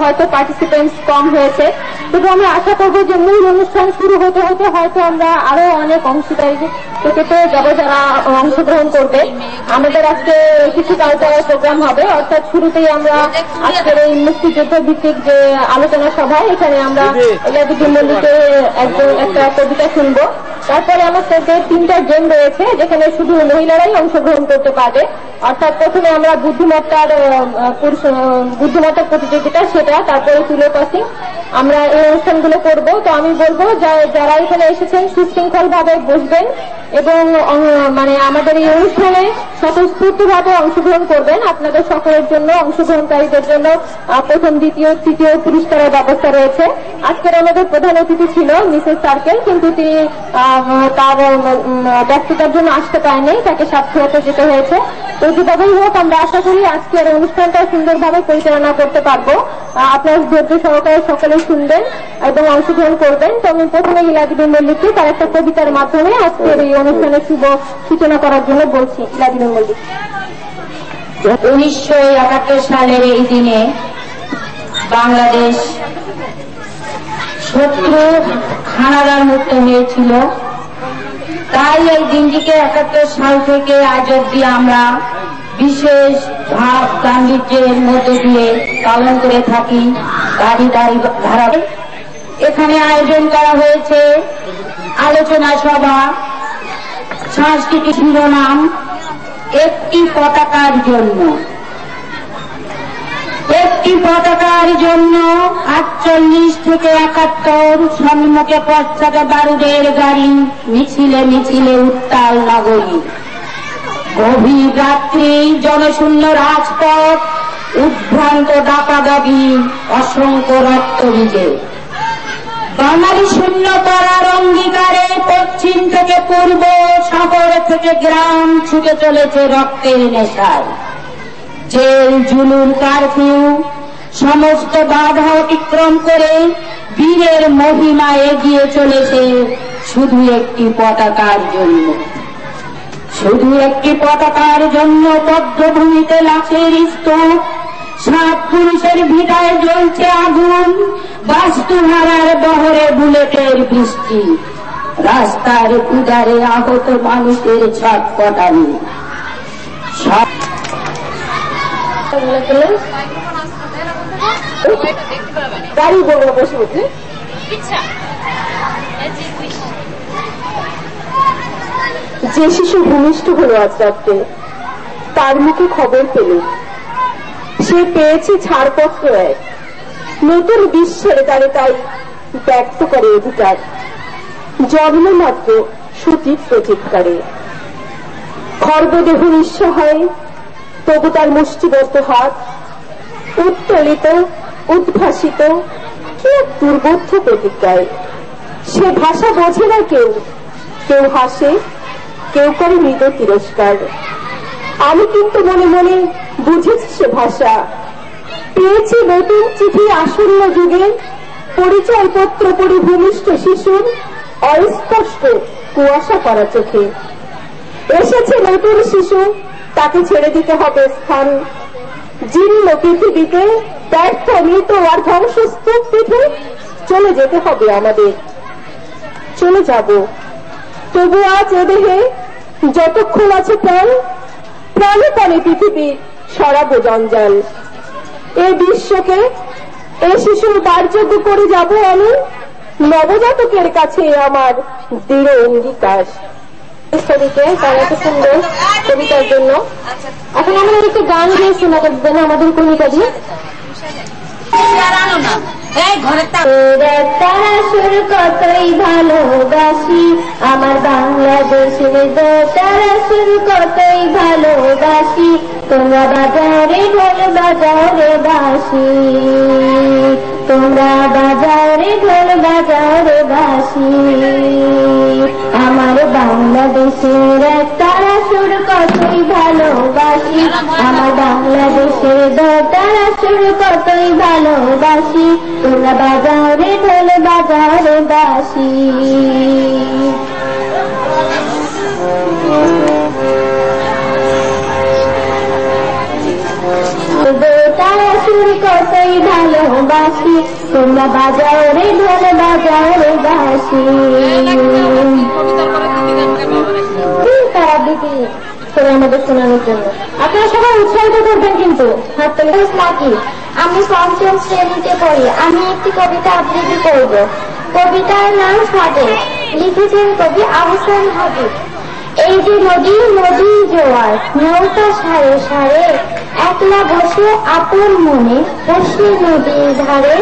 হয়তো পার্টিসিপেন্টস কম হয়েছে, তবু আমরা আশা করবো যে মূল অনুষ্ঠান শুরু হতে হতে হয়তো আমরা আরো অনেক অংশীদারিত্বকে পেয়ে যাবো যারা অংশগ্রহণ করবে। আমাদের আজকে কিছু কালচারাল প্রোগ্রাম হবে, অর্থাৎ শুরুতেই আমরা আজকের এই মুক্তিযুদ্ধ ভিত্তিক যে আলোচনা সভায় এখানে আমরা ইলাদিবি মল্লিকের একটা কবিতা শুনবো। তারপরে আমাদের 3টা গেম রয়েছে যেখানে শুধু মহিলারাই অংশগ্রহণ করতে পারবে, অর্থাৎ প্রথমে আমরা বুদ্ধিমত্তার প্রতিযোগিতা সেটা, তারপরে তুলো পাসিং, আমরা এই অনুষ্ঠানগুলো করব। তো আমি বলবো যারা এখানে এসেছেন সুশৃঙ্খল ভাবে বসবেন এবং মানে আমাদের এই অনুষ্ঠানে স্বতঃস্ফূর্ত ভাবে অংশগ্রহণ করবেন। আপনাদের সকলের জন্য, অংশগ্রহণকারীদের জন্য প্রথম, দ্বিতীয়, তৃতীয় পুরস্কারের ব্যবস্থা রয়েছে। আজকের আমাদের প্রধান অতিথি ছিল মিসেস সার্কেল, কিন্তু তিনি তার ব্যস্ততার জন্য আসতে পারেনি, তাকে সাক্ষাতে যেতে হয়েছে। তো যেভাবেই হোক আমরা আশা করি আজকের অনুষ্ঠানটা সুন্দরভাবে পরিচালনা করতে পারবো। আপনার ধৈর্য সহকারে সকলে শুনবেন এবং অংশগ্রহণ করবেন। তো আমি প্রথমে ইলাদিবি মল্লিককে তার একটা কবিতার মাধ্যমে আজকের এই অনুষ্ঠানের শুভ সূচনা করার জন্য বলছি। ইলাদিবি মল্লিক। 1971 সালের এই দিনে বাংলাদেশ শত্রু হানাদার মুক্ত হয়েছিল, তাই এই দিনটিকে 71 সাল থেকে আজ অব্দি আমরা বিশেষ ভাব গাম্ভীর্যের মধ্য দিয়ে পালন করে থাকি। ধারাবাহিক এখানে আয়োজন করা হয়েছে আলোচনা সভা, সাংস্কৃতিক শিরোনাম একটি পতাকার জন্য। একটি পতাকার জন্য 48 থেকে 71 সম্মুখে পশ্চাতে বারুদের গাড়ি, মিছিলে মিছিলে উত্তাল নগরী। গভীর রাত্রি, জনশূন্য রাজপথ, উদ্ভ্রান্ত ডাকাডাকি, অসংখ্য রক্তবীজে। বাঙালি শূন্য করার অঙ্গীকারে পশ্চিম থেকে পূর্ব, শহর থেকে গ্রাম ছুটে চলেছে রক্তের নেশায়। জেল, জুলুম, কারফিউ সমস্ত বাধা অতিক্রম করে বীরের মহিমা এগিয়ে চলেছে শুধু একটি পতাকার জন্য। শুধু একটি পতাকার জন্য বদ্ধভূমিতে লাশের স্তূপ, 7 পুরুষের ভিটায় জ্বলছে আগুন, বাস্তুহারার বহরে বুলেটের বৃষ্টি, রাস্তার উদারে আহত মানুষের ছটফটানি। গাড়ি বড় বসে উঠে যে শিশু ভূমিষ্ঠ হলো আজ রাত্রে, তার মুখে খবর পেল সে পেয়েছে ছাড়পত্র এক, নতুন বিশ্বের দ্বারে তাই ব্যক্ত করে অধিকার, জন্ম মাত্র সুতীর প্রচিৎকারে। খর্বদেহ নিঃসহায়, তবু তার মুষ্টিবদ্ধ হাত উত্তোলিত, উদ্ভাসিত কি এক দুর্বোধ্য প্রতিজ্ঞায়। সে ভাষা বোঝে না কেউ, কেউ হাসে, কেউ করে মৃত তিরস্কার। আমি কিন্তু মনে মনে বুঝেছি সে ভাষা, পেয়েছি নতুন চিঠি আসন্ন যুগে, পরিচয়পত্র পড়ি ভূমিষ্ঠ শিশুর অস্পষ্ট কুয়াশা করা চোখে। এসেছে নতুন শিশু, তাকে ছেড়ে দিতে হবে স্থান, জীর্ণ পৃথিবীতে ব্যর্থ, মৃত আর ধ্বংসস্তূপ পিঠে চলে যেতে হবে আমাদের। চলে যাব, তবু আজ এ দেহে যতক্ষণ আছে প্রাণ, প্রাণে প্রাণে পৃথিবীর সরাবো জঞ্জাল। এ বিশ্বকে এ শিশুর বারযোগ্য করে যাব আমি, নবজাতকের কাছে আমার দৃঢ় অঙ্গীকার। তার এত সুন্দর কবিতার জন্য এখন আমাদের একটি গান দিয়ে শোনাতে দেন আমাদের কবিতা দিয়ে। তারা সুর কতই ভালোবাসি আমার বাংলাদেশের তারা সুর কতই ভালোবাসি, তোমরা বাজারে ঢোল বাজারে বাসি, তোমরা বাজারে ঢোল বাজারে বাসি। আমার বাংলাদেশের তারা সুর কতই ভালোবাসি, আমার বাংলাদেশের তারা সুর কতই ভালোবাসি, তোমরা বাজারে ঢোল বাজারে বাসি। তারা সুর কতই ভালোবাসি, তোমরা বাজাও রে ঢোল বাজাও রে বাসি। তারা দিদি করে আমাদের শোনানোর জন্য আপনারা সবাই উৎসাহিত করবেন কিন্তু নাকি। আমি পঞ্চম শ্রেণীতে পড়ি, আমি একটি কবিতা আবৃত্তি করব। কবিতার নাম সাদে, লিখেছেন কবি আহসান হাবিব। এই যে নদী নদী জোয়ার, নৌকা সারে সারে, একলা বসে আপন মনে বসে নদীর ধারে।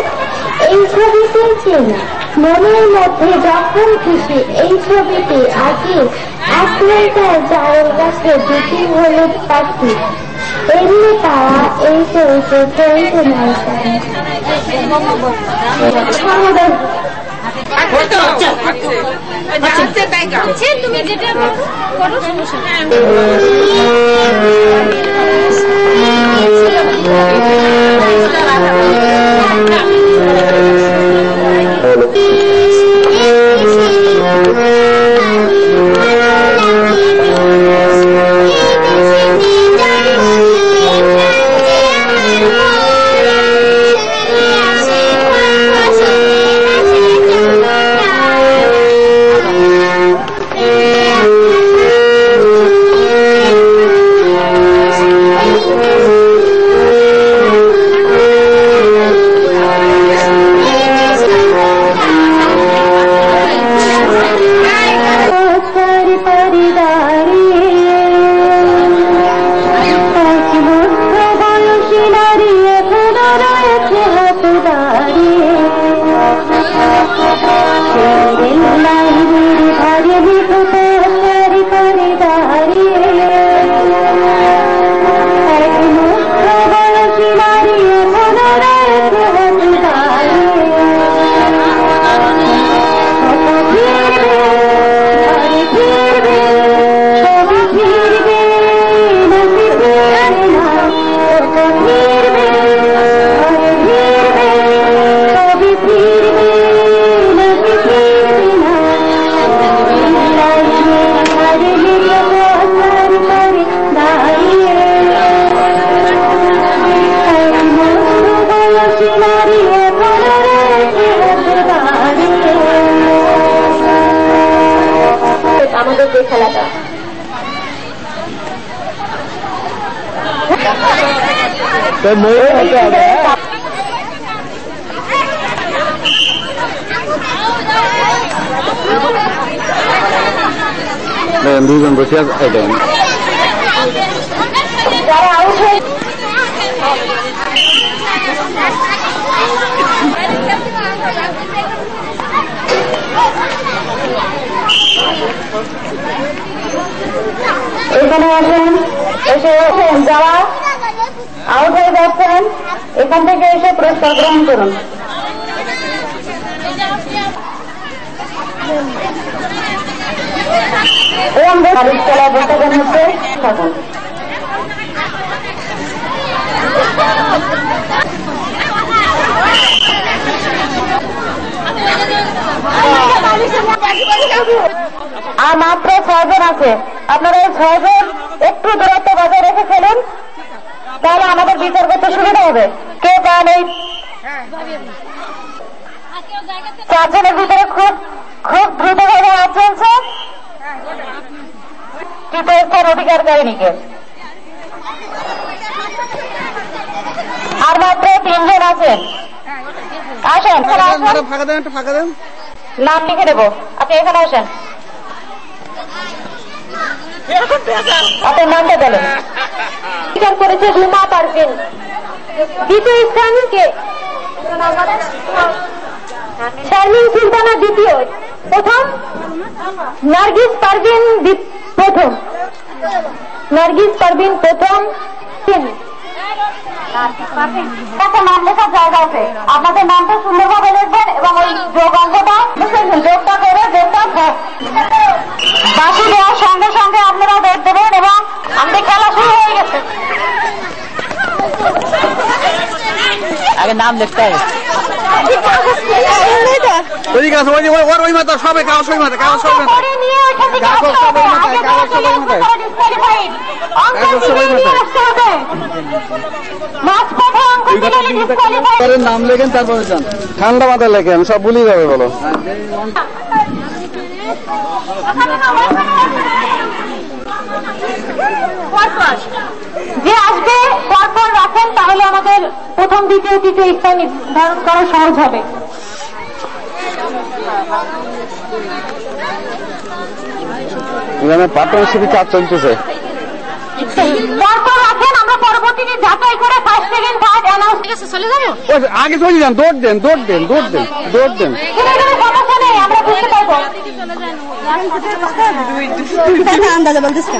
এই ছবিটি চেনা মনের মধ্যে যখন খুশি, এই ছবিটি আঁকি একটার চায়ের গাছে দুটি হলুদ পাখি। এমনি তারা এই চলছে চলছে তুমি যেটা করো আমাদের যে খেলাটা দুজন বসে আছেন যারা আউট হয়ে এখানে আসেন, এসে আসেন যারা আউট হয়ে যাচ্ছেন এখান থেকে এসে পুরস্কার গ্রহণ করুন। খেলা বৈঠকের মধ্যে থাকুন। আর মাত্র 6 জন আছে, আপনারা 6 জন একটু দূরত্ব বজায় রেখে খেলুন, তাহলে আমাদের বিচার করতে সুবিধা হবে। কেউ পা নেই, 4 জনের ভিতরে খুব খুব দ্রুতভাবে হাত চলছে তৃতীয় স্থান অধিকারকারিণীকে। আর মাত্র 3 জন আছেন, আসেন ফাঁকা দেন, নাম লিখে দেবো, আপনি এখানে আসেন, আপনার নামটা বলেন। বিচার করেছে রুমা পারভিন। দ্বিতীয় স্থান কে? শারমিন সুলতানা দ্বিতীয়, প্রথম নার্গিস পারভিন প্রথম, নার্গিস পারভিন প্রথম। নাম লেখার জায়গা আছে, আপনাদের নামটা সুন্দরভাবে লিখবেন এবং ওই যোগ অঙ্কটা যোগটা করে বাসি দেওয়ার সঙ্গে সঙ্গে আপনারা বের দেবেন এবং আমাদের খেলা শুরু হয়ে গেছে। আগে নাম লিখতে হবে। ঠিক আছে, ওই মাথা সবাই কাগজ ওই মাথা, কাগজ সবাই মাথা, কাগজ সবাই মাথায়, কাগজ সবাই মাথায়, কাগজ সবাই মাথায়। নাম লেখেন তারপরে যান, ঠান্ডা মাথায় লেখেন, সব ভুলে যাবে বলো। যে আসবে পরপর রাখেন, তাহলে আমাদের প্রথম দ্বিতীয় তৃতীয় স্থান নির্ধারণ করা সহজ হবে। এখানে পার্টনারশিপে চাপ চলতেছে। পরপর রাখেন, আমরা পরবর্তীতে যাচাই করে ফার্স্ট সেকেন্ড থার্ড অ্যানাউন্স চলে যাবো। আগে চলে যান, দৌড় দেন, দৌড় দেন, দৌড় দেন, দৌড় দেন। সমস্যা নেই, আমরা বুঝতে পারবো। আন্দাজে বলতেছি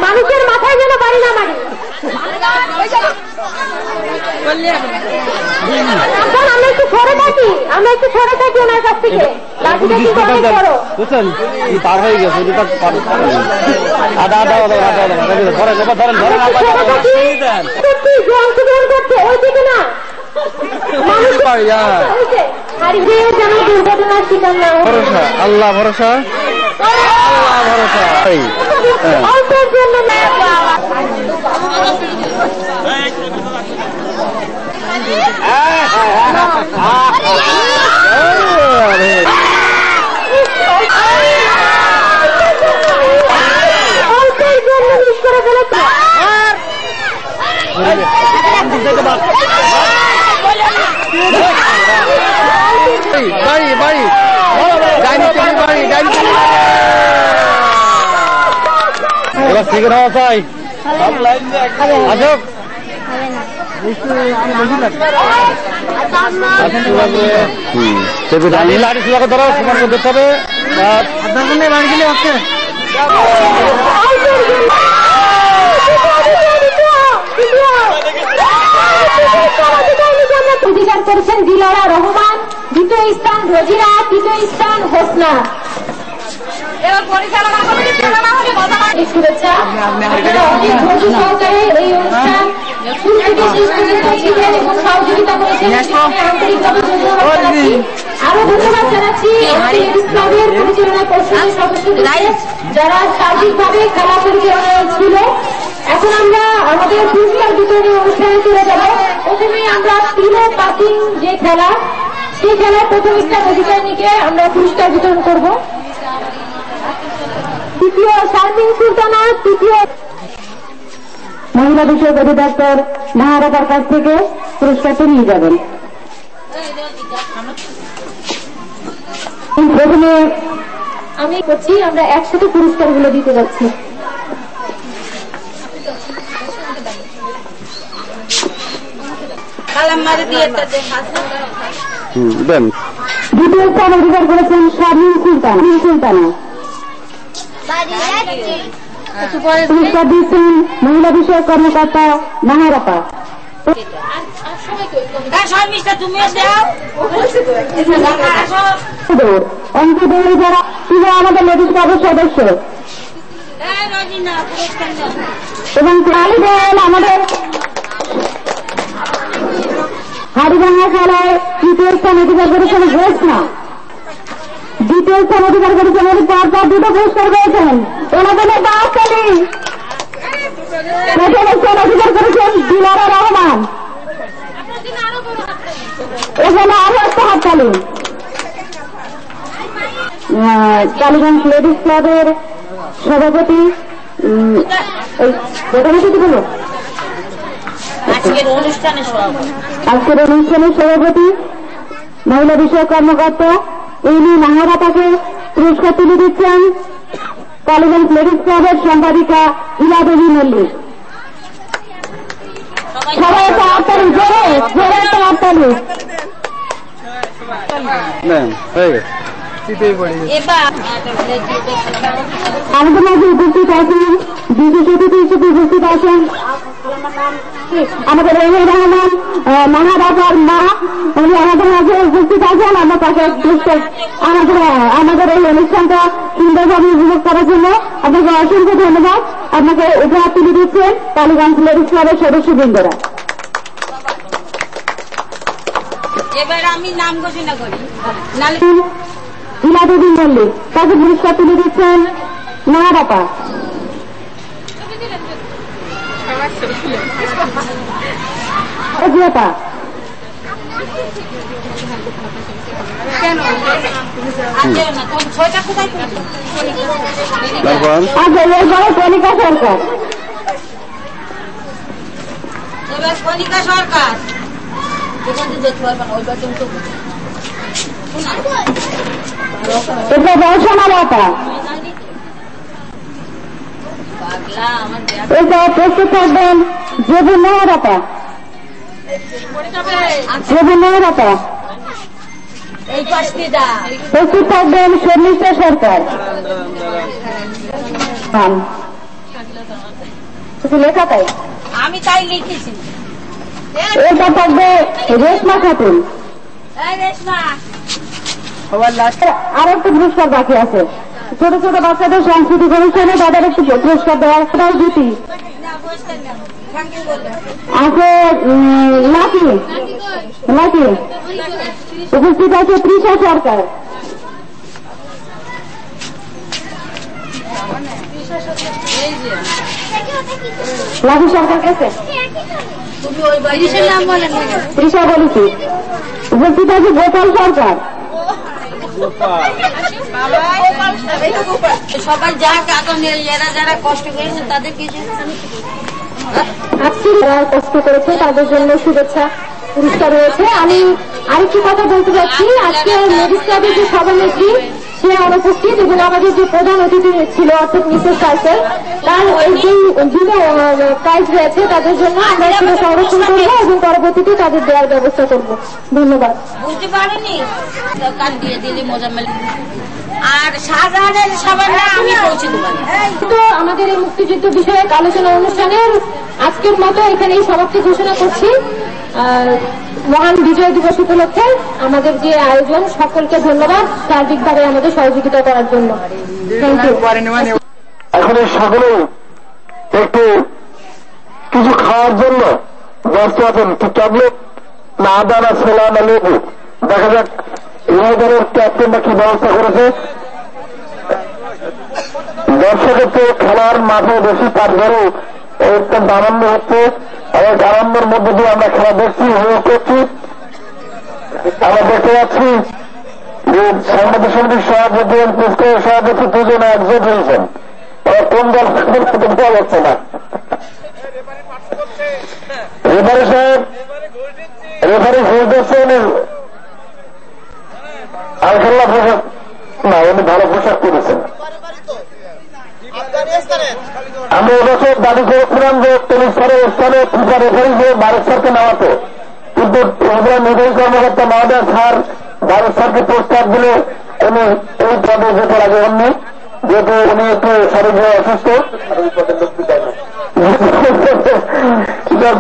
মানুষের মাথায় যেন বাড়ি না মারি। আমরা একটু সরে থাকি, ওনার কাছ থেকে লাঠিটা কি করো বুঝছেন, পার হয়ে গেছে, অংশগ্রহণ করছে ওই দিকে না, যেন দুর্ঘটনার শিকার না হয়। আল্লাহ ভরসা, আল্লাহ ভরসা। অল্পের জন্য মিস করে ফেলেছে। বাড়ি বাড়ি ডাইনি চলি, বাড়ি ডাইনি চলি। এবার সেকেন্ড হওয়া চাই। আসুক লাঠি সুলাকে ধরো, সমান করে দেখতে হবে। আপনার জন্য বাড়ি গেলে হচ্ছে অধিকার করেছেন দিলারা রহমান, দ্বিতীয় স্থান রোজিরা, তৃতীয় স্থান হোসনা। এবার পরিচালনা শুভেচ্ছা সহকারে এই অনুষ্ঠান শুরু থেকে শেষ পর্যন্ত ছিলেন এবং সহযোগিতা করেছেন, আন্তরিকভাবে ধন্যবাদ জানাচ্ছি। আরো ধন্যবাদ জানাচ্ছি ক্লাবের পরিচালনা পর্ষদের সদস্যদের, যারা সার্বিকভাবে খেলা পরিচালনায় ছিল। এখন আমরা আমাদের পুরস্কার বিতরণী অনুষ্ঠানে চলে যাব। প্রথমেই আমরা তীরে পাসিং যে খেলা, সেই খেলার প্রথম স্থান অধিকারীকে আমরা পুরস্কার বিতরণ করব। তৃতীয় শারমিন সুলতানা, তৃতীয় মহিলা বিষয়ক অধিদপ্তর নাহারাপার কাছ থেকে পুরস্কারটি নিয়ে যাবেন। প্রথমে আমি করছি, আমরা একসাথে পুরস্কারগুলো দিতে যাচ্ছি। দ্বিতীয় স্থান অধিকার করেছেন শারমিন সুলতানা। পুরস্কার দিচ্ছেন মহিলা বিষয়ক কর্মকর্তা নাহারাপা। অঙ্কদৌড়ে যারা ছিল আমাদের লেডিস ক্লাবের সদস্য, এবং আমাদের হাড়িভাঙা খেলায় তৃতীয় স্থান অধিকার করেছেন ঘোষণা। দ্বিতীয় স্থান অধিকার করেছেন, পরপর দুটো পুরস্কার পেয়েছেন ওনাদের বাহাতালি। প্রথম স্থান অধিকার করেছেন দিলারা রহমান, এখানে আরো একটা হাততালি। কালীগঞ্জ লেডিস ক্লাবের সভাপতি, আজকের অনুষ্ঠানের সভাপতি মহিলা বিষয়ক কর্মকর্তা ইনি নাহারাপাকে পুরস্কার তুলে দিচ্ছেন কালীগঞ্জ লেডিস ক্লাবের সম্পাদিকা ইলা দেবী মল্লিক। সবাই একটা হাততালি, জোরে জোরে একটা হাততালি। আমাদের মাঝে উপস্থিত আছেন বিশেষ অতিথি হিসেবে উপস্থিত আছেন আমাদের রহিম রহমান মাহাবাবার মা, উনি আমাদের মাঝে উপস্থিত আছেন। আমরা তাকে আমাদের এই অনুষ্ঠানটা সুন্দরভাবে উপভোগ করার জন্য আপনাকে অসংখ্য ধন্যবাদ। আপনাকে উপহার তুলে দিচ্ছেন টালিগঞ্জ লেডিস ক্লাবের সদস্যবৃন্দরা। এবার আমি নাম ঘোষণা করি। হিলা দেবী মল্লিক, তাকে পুরস্কার তুলে দিচ্ছেন মাহাবাপা। অজিয়াপা কণিকা সরকার। এবার কণিকা সরকার এটা রওশনা বাপা। এটা প্রস্তুত থাকবেন জেবু মেহরাপা। জেবু মেহরাপা প্রস্তুত থাকবেন শর্মিষ্ঠা সরকার। লেখা তাই আমি তাই লিখেছি। এটা থাকবে রেশমা খাতুন। আর একটা পুরস্কার বাকি আছে, ছোট ছোট বাচ্চাদের সাংস্কৃতিক অনুষ্ঠানে তাদের একটি পুরস্কার দেওয়ার দুটি আছে। লাকি লাকি উপস্থিত আছে তৃষা সরকার। লাকি সরকার গেছে, তৃষা বলেছি। উপস্থিত আছে গোপাল সরকার। সবাই যাক, এখন এরা যারা কষ্ট করেছে তাদের কিছু আজকে যারা কষ্ট করেছে তাদের জন্য শুভেচ্ছা পুরস্কার রয়েছে। আমি আরেকটি কথা বলতে চাচ্ছি, আজকে লেডিস ক্লাবের যে সভানেত্রী সে অনুপস্থিত এবং আমাদের যে প্রধান অতিথি ছিল অর্থাৎ মিসেস সার্কেল, তার এই যে দুটো প্রাইজ রয়েছে তাদের জন্য আমরা সেটা সংরক্ষণ করবো এবং পরবর্তীতে তাদের দেওয়ার ব্যবস্থা করব। ধন্যবাদ। বুঝতে পারিনি কাল দিয়ে দিলি মোজাম্মেল আর শাহজাহানের সবার না আমি পৌঁছে দেবো। তো আমাদের এই মুক্তিযুদ্ধ বিষয়ক আলোচনা অনুষ্ঠানের আজকের মতো এখানেই সমাপ্তি ঘোষণা করছি। মহান বিজয় দিবস উপলক্ষে আমাদের যে আয়োজন, সকলকে ধন্যবাদ সার্বিকভাবে আমাদের সহযোগিতা করার জন্য। Thank you. এখন সকলেই একটু কিছু খাওয়ার জন্য ব্যস্ত আছেন, ট্যাবলেট না আদা না ছোলা না লেবু, দেখা যাক ইউনাইটেডের ক্যাপ্টেনরা কি ব্যবস্থা করেছে। দর্শকের তো খেলার মাঠে বেশি, তারপরেও অত্যন্ত আনন্দ হচ্ছে। অনেক আনন্দের মধ্যে দিয়ে আমরা খেলা দেখছি, উপভোগ করছি। আমরা দেখতে পাচ্ছি যে সংবাদ সমিতির সভাপতি এবং পুস্তকের সভাপতি দুজনে একজোট হয়েছেন। কোন দল দেওয়া যাচ্ছে না। রেফারি সাহেব রেফারি ঘুষ দিচ্ছেন আলখাল্লা পোশাক না, উনি ভালো পোশাক করেছেন। আমরা এবছর দাবি করেছিলাম যে পুলিশ স্যারের স্থানে ফিফা রেফারি যে ভারত স্যারকে নামাতে, কিন্তু নির্বাহী কর্মকর্তা মহোদয় স্যার ভারত স্যারকে প্রস্তাব দিলে উনি এই পদে যেতে লাগেননি, যেহেতু উনি একটু শারীরিকভাবে অসুস্থ।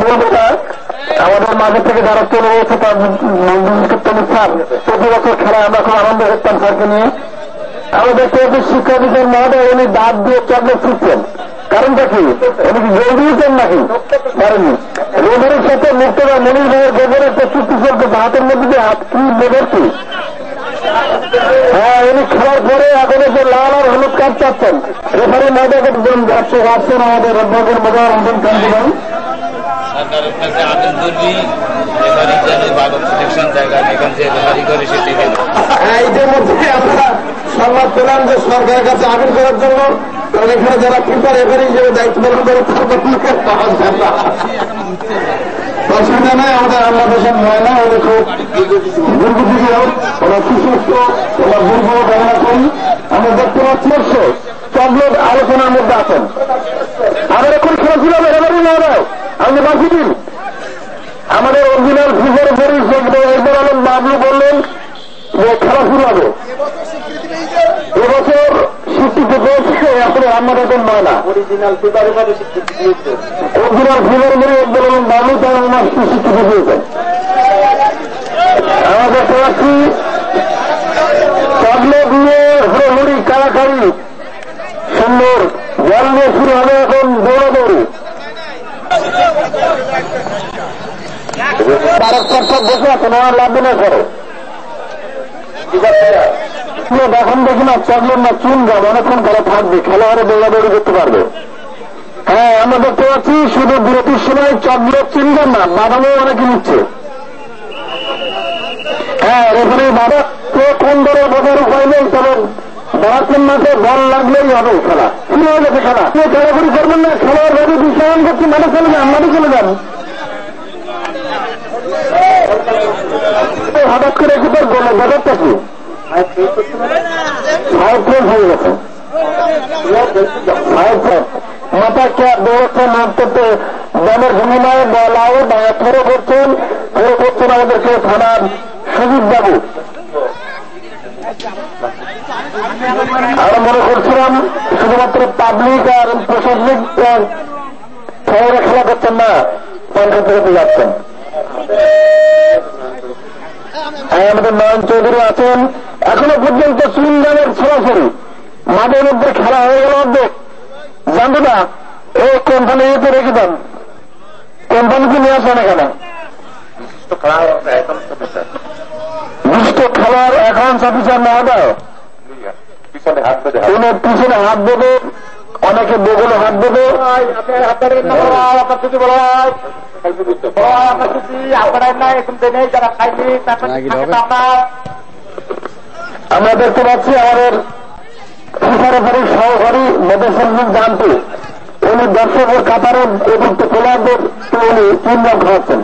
বলবো না, আমাদের মাঝে থেকে যারা চলে গেছে তার স্যার প্রতি বছর খেলায় আমরা খুব আনন্দ করতাম স্যারকে নিয়ে। আমরা দেখতে পাচ্ছি শিক্ষাবিদের মহোদয় উনি দাঁত দিয়ে চকলেট ছুটছেন, কারণটা কি? উনি কি জোর দিয়েছেন নাকি? পারেননি। রেফারির সাথে মুক্তদা মনির ভাইয়ের গোবরের একটা চুক্তি চলতেছে, হাতের মধ্যে দিয়ে হাত কি লেগেছি। হ্যাঁ, উনি খেলার পরে এখন এসে লাল আর হলুদ কার্ড চাচ্ছেন। রেফারি মহোদয়কে আসছেন আমাদের রব্বাকের মজা রঞ্জন কান্তি ভাই। সরকারের কাছে আবেদন করবি রেফারি যেন ভালো প্রোটেকশন জায়গা এখান থেকে রেফারি করে সেটি ইতিমধ্যে আমরা সংবাদ পেলাম যে সরকারের কাছে আবেদন করার জন্য, কারণ এখানে যারা ফিফা রেফারি হিসেবে দায়িত্ব পালন করে অসুবিধা নয়। আমাদের আল্লাহ পেশেন্ট হয় না, ওদের খুব দুর্গতিকে হোক, ওরা সুস্বাস্থ্য, ওরা দুর্বল কামনা করি। আমরা দেখতে পাচ্ছি চকলেট আলোচনার মধ্যে আছেন। আমাদের এখন খেলা ছিল রেফারি মহোদয়, আমাদের বাকি দিন আমাদের অরিজিনাল ফিফা রেফারি শেখ একবার আলম বাবলু বললেন যে খেলা শুরু হবে। এবছর স্বীকৃতি পেয়েছে আসলে আমাদের নয় না, অরিজিনাল ফিগারের মধ্যে স্বীকৃতি দিয়েছে, অরিজিনাল ফিগার মধ্যে একদম এবং বাবু তার আমার স্বীকৃতি দিয়েছে। আমরা দেখতে পাচ্ছি চকলেট নিয়ে হুড়োহুড়ি কাড়াকাড়ি সুন্দর জল নিয়ে শুরু হবে এখন দৌড়াদৌড়ি। তারক বসে আছেন আমার লাভ না করে এখন দেখি না চকলেট না চুন যাবে অনেকক্ষণ খেলা থাকবে, খেলোয়াড়ে দৌড়াদৌড়ি করতে পারবে। হ্যাঁ আমরা দেখতে পাচ্ছি শুধু বিরতির সময় চকলেট চিনবেন না, বাদামও অনেকে নিচ্ছে। হ্যাঁ এখানে বাবা কোন দলের বোঝার উপায় নেই, তবে বারাতের মাঠে বল লাগলেই হবে খেলা, শুরু হয়ে গেছে খেলা। খেলাঘুরি করবেন না, খেলোয়াড় ভাবে বিশ্রাম করছি, মাঠে চলে যান, মাঠে চলে যান। হঠাৎ করে একটু গোলের ব্যাপারটা কি হয়ে গেছে, মাথা দৌড়তে মারতে দলের ভূমিমায় বল আউট থ্রো করছেন আমাদেরকে থানার সুজিত বাবু। আমরা মনে করছিলাম শুধুমাত্র পাবলিক আর প্রশাসনিক শহরে খেলা করছেন না, পঞ্চায়েত থেকে যাচ্ছেন। আমাদের নয়ন চৌধুরী আছেন, এখনো পর্যন্ত সুইন্ডামের সরাসরি মাঠের মধ্যে খেলা হয়ে গেল অর্ধেক। জানতো না এই কোম্পানি ইয়েতে রেখে দেন, কোম্পানিকে নিয়ে আসেন এখানে বিশিষ্ট খেলার অ্যাকাউন্টস অফিসার মহোদয় উনি পিছনে হাত দেবে, অনেকে বগলে হাত দেবে। আমরা দেখতে পাচ্ছি আমাদের ফিফারেফারির সহকারী মেডিসিন জানতে উনি দর্শকের কাতারে অতিরিক্ত খেলোয়াড়দের উনি তিনজন খাওয়াচ্ছেন।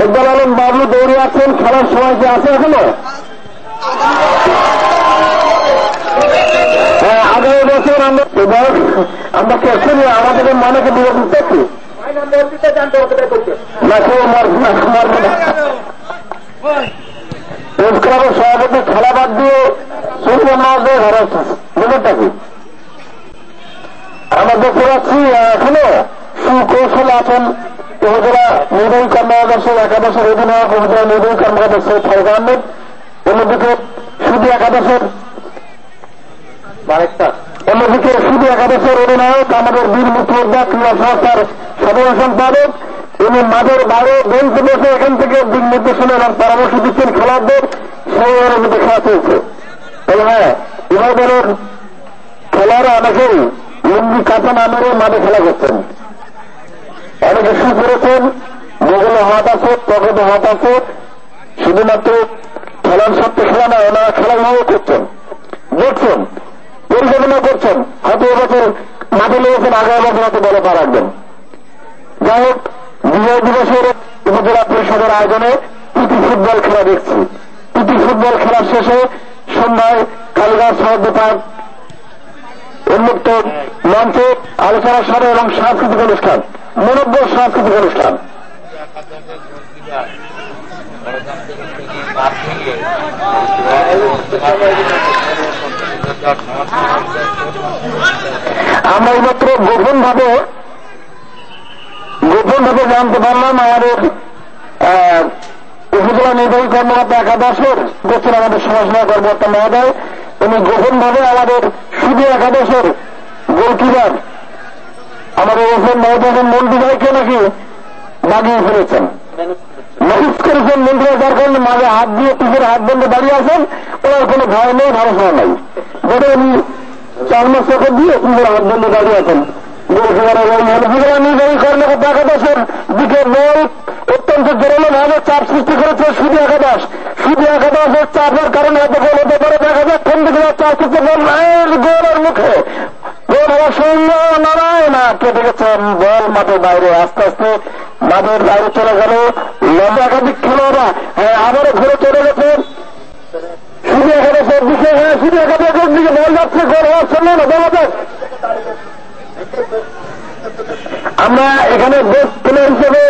একদল আলম বাবলু দৌড়ে আছেন, খেলার সময় কি আছে এখনো? হ্যাঁ আগামী বছর আমরা চেষ্টা করি আমাদের মানকে বিরোধ দেখি না, কেউ মারবে না। প্রেস ক্লাবের সভাপতি খেলা বাদ দিয়ে সুন্দর মাছ দিয়ে ঘরে ব্যাপারটা কি আমরা দেখতে পাচ্ছি। এখনো সুকৌশল আছেন উপজেলা নির্বাহী কর্মকর্তা একাদশের অধিনায়ক উপজেলা নির্বাহী কর্মকর্তা সৈয়দ ফারুক আহমেদ, অন্যদিকে শুধু একাদশের অধিনায়ক আমাদের বীর মুক্তিযোদ্ধা ক্রীড়া সংস্থার সাধারণ সম্পাদক, উনি মাঠের বাইরে বেঞ্চে বসে এখান থেকে দিক নির্দেশনা এবং পরামর্শ দিচ্ছেন খেলোয়াড়দের, সেই মধ্যে খেলা চলছে। তবে হ্যাঁ উভয় দলের খেলোয়াড়রা অনেকেই লুঙ্গি কাঁচা না মেরে মাঠে খেলা করছেন, অনেকে শু করেছেন, মোগলে হাত আছে, পকেটে হাত আছে। শুধুমাত্র খেলার সত্ত্বে খেলা নয়, ওনারা খেলাধুলাও করছেন, দেখছেন, পরিচালনা করছেন। হয়তো এবছর মাঠে লেগেছেন, আগামী বছর হয়তো বলে পা রাখবেন। যাই হোক বিজয় দিবসের উপজেলা পরিষদের আয়োজনে প্রীতি ফুটবল খেলা দেখছি। প্রীতি ফুটবল খেলার শেষে সন্ধ্যায় কালীগঞ্জ শহর পার্ক উন্মুক্ত মঞ্চে আলোচনা সভা এবং সাংস্কৃতিক অনুষ্ঠান, মনোজ্ঞ সাংস্কৃতিক অনুষ্ঠান। আমরা এইমাত্র গোপন ভাবে জানতে পারলাম আমাদের উপজেলা নির্বাহী কর্মকর্তা একাদশের করছেন আমাদের সমাজসেবা কর্মকর্তা মহোদয়, উনি গোপন ভাবে আমাদের শুধু একাদশের গোলকিপার আমাদের ওখানে মহোদয় মন্টু ভাইকে নাকি দাগিয়ে ফেলেছেন, ম্যানেজ করেছেন মন্টু ভাই, যার কারণে মাঝে হাত দিয়ে পিছনে হাত বন্ধে দাঁড়িয়ে আছেন, ওনার কোনো ভয় নেই, ভরসা নাই। যেটা উনি 4 মাস চোখে দিয়ে পিছনে হাত বন্ধে দাঁড়িয়ে আছেন। নির্বাহী কর্মকর্তা একাদশের দিকে বল অত্যন্ত জোরালো ভাবে চাপ সৃষ্টি করেছে শুধু একাদশ। শুধু একাদশের চাপের কারণে এত গোল হতে পারে, দেখা যাক কোন দিকে চাপ সৃষ্টি গোলের মুখে গোল হওয়ার সম্ভাবনা না, কেটে গেছেন বল মাঠের বাইরে, আস্তে আস্তে মাঠের বাইরে চলে গেল। লম্বা একাধিক খেলোয়াড়রা আবারও ঘুরে চলে গেছে শুধু একাদশের দিকে। হ্যাঁ শুধু একাদশের দিকে বল যাচ্ছে, গোল হওয়ার সম্ভাবনা দেখা যাক। আমরা এখানে বেস্ট প্লেয়ার হিসেবে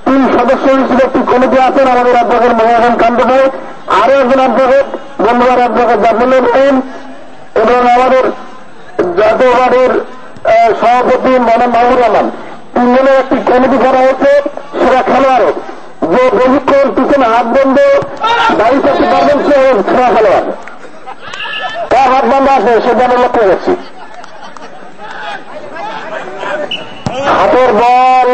3 সদস্য হিসেবে একটি কমিটি আছেন, আমাদের অধ্যাপক মহাজন কান্ত ভাই, আরো একজন অধ্যাপক বন্ধুবার অধ্যাপক জাফরুল ইসলাম এবং জাতীয়বাদের সভাপতি মানে মাহমুদ আলম, তিনজনের একটি কমিটি করা হয়েছে। সেরা খেলোয়াড় যে বেশিক্ষণ পিছনে হাত বন্ধ দাঁড়িয়ে থাকতে পারবেন সে সেরা খেলোয়াড়। তার হাত বন্ধ আছে সেখানে লক্ষ্য গেছি। হাতের বল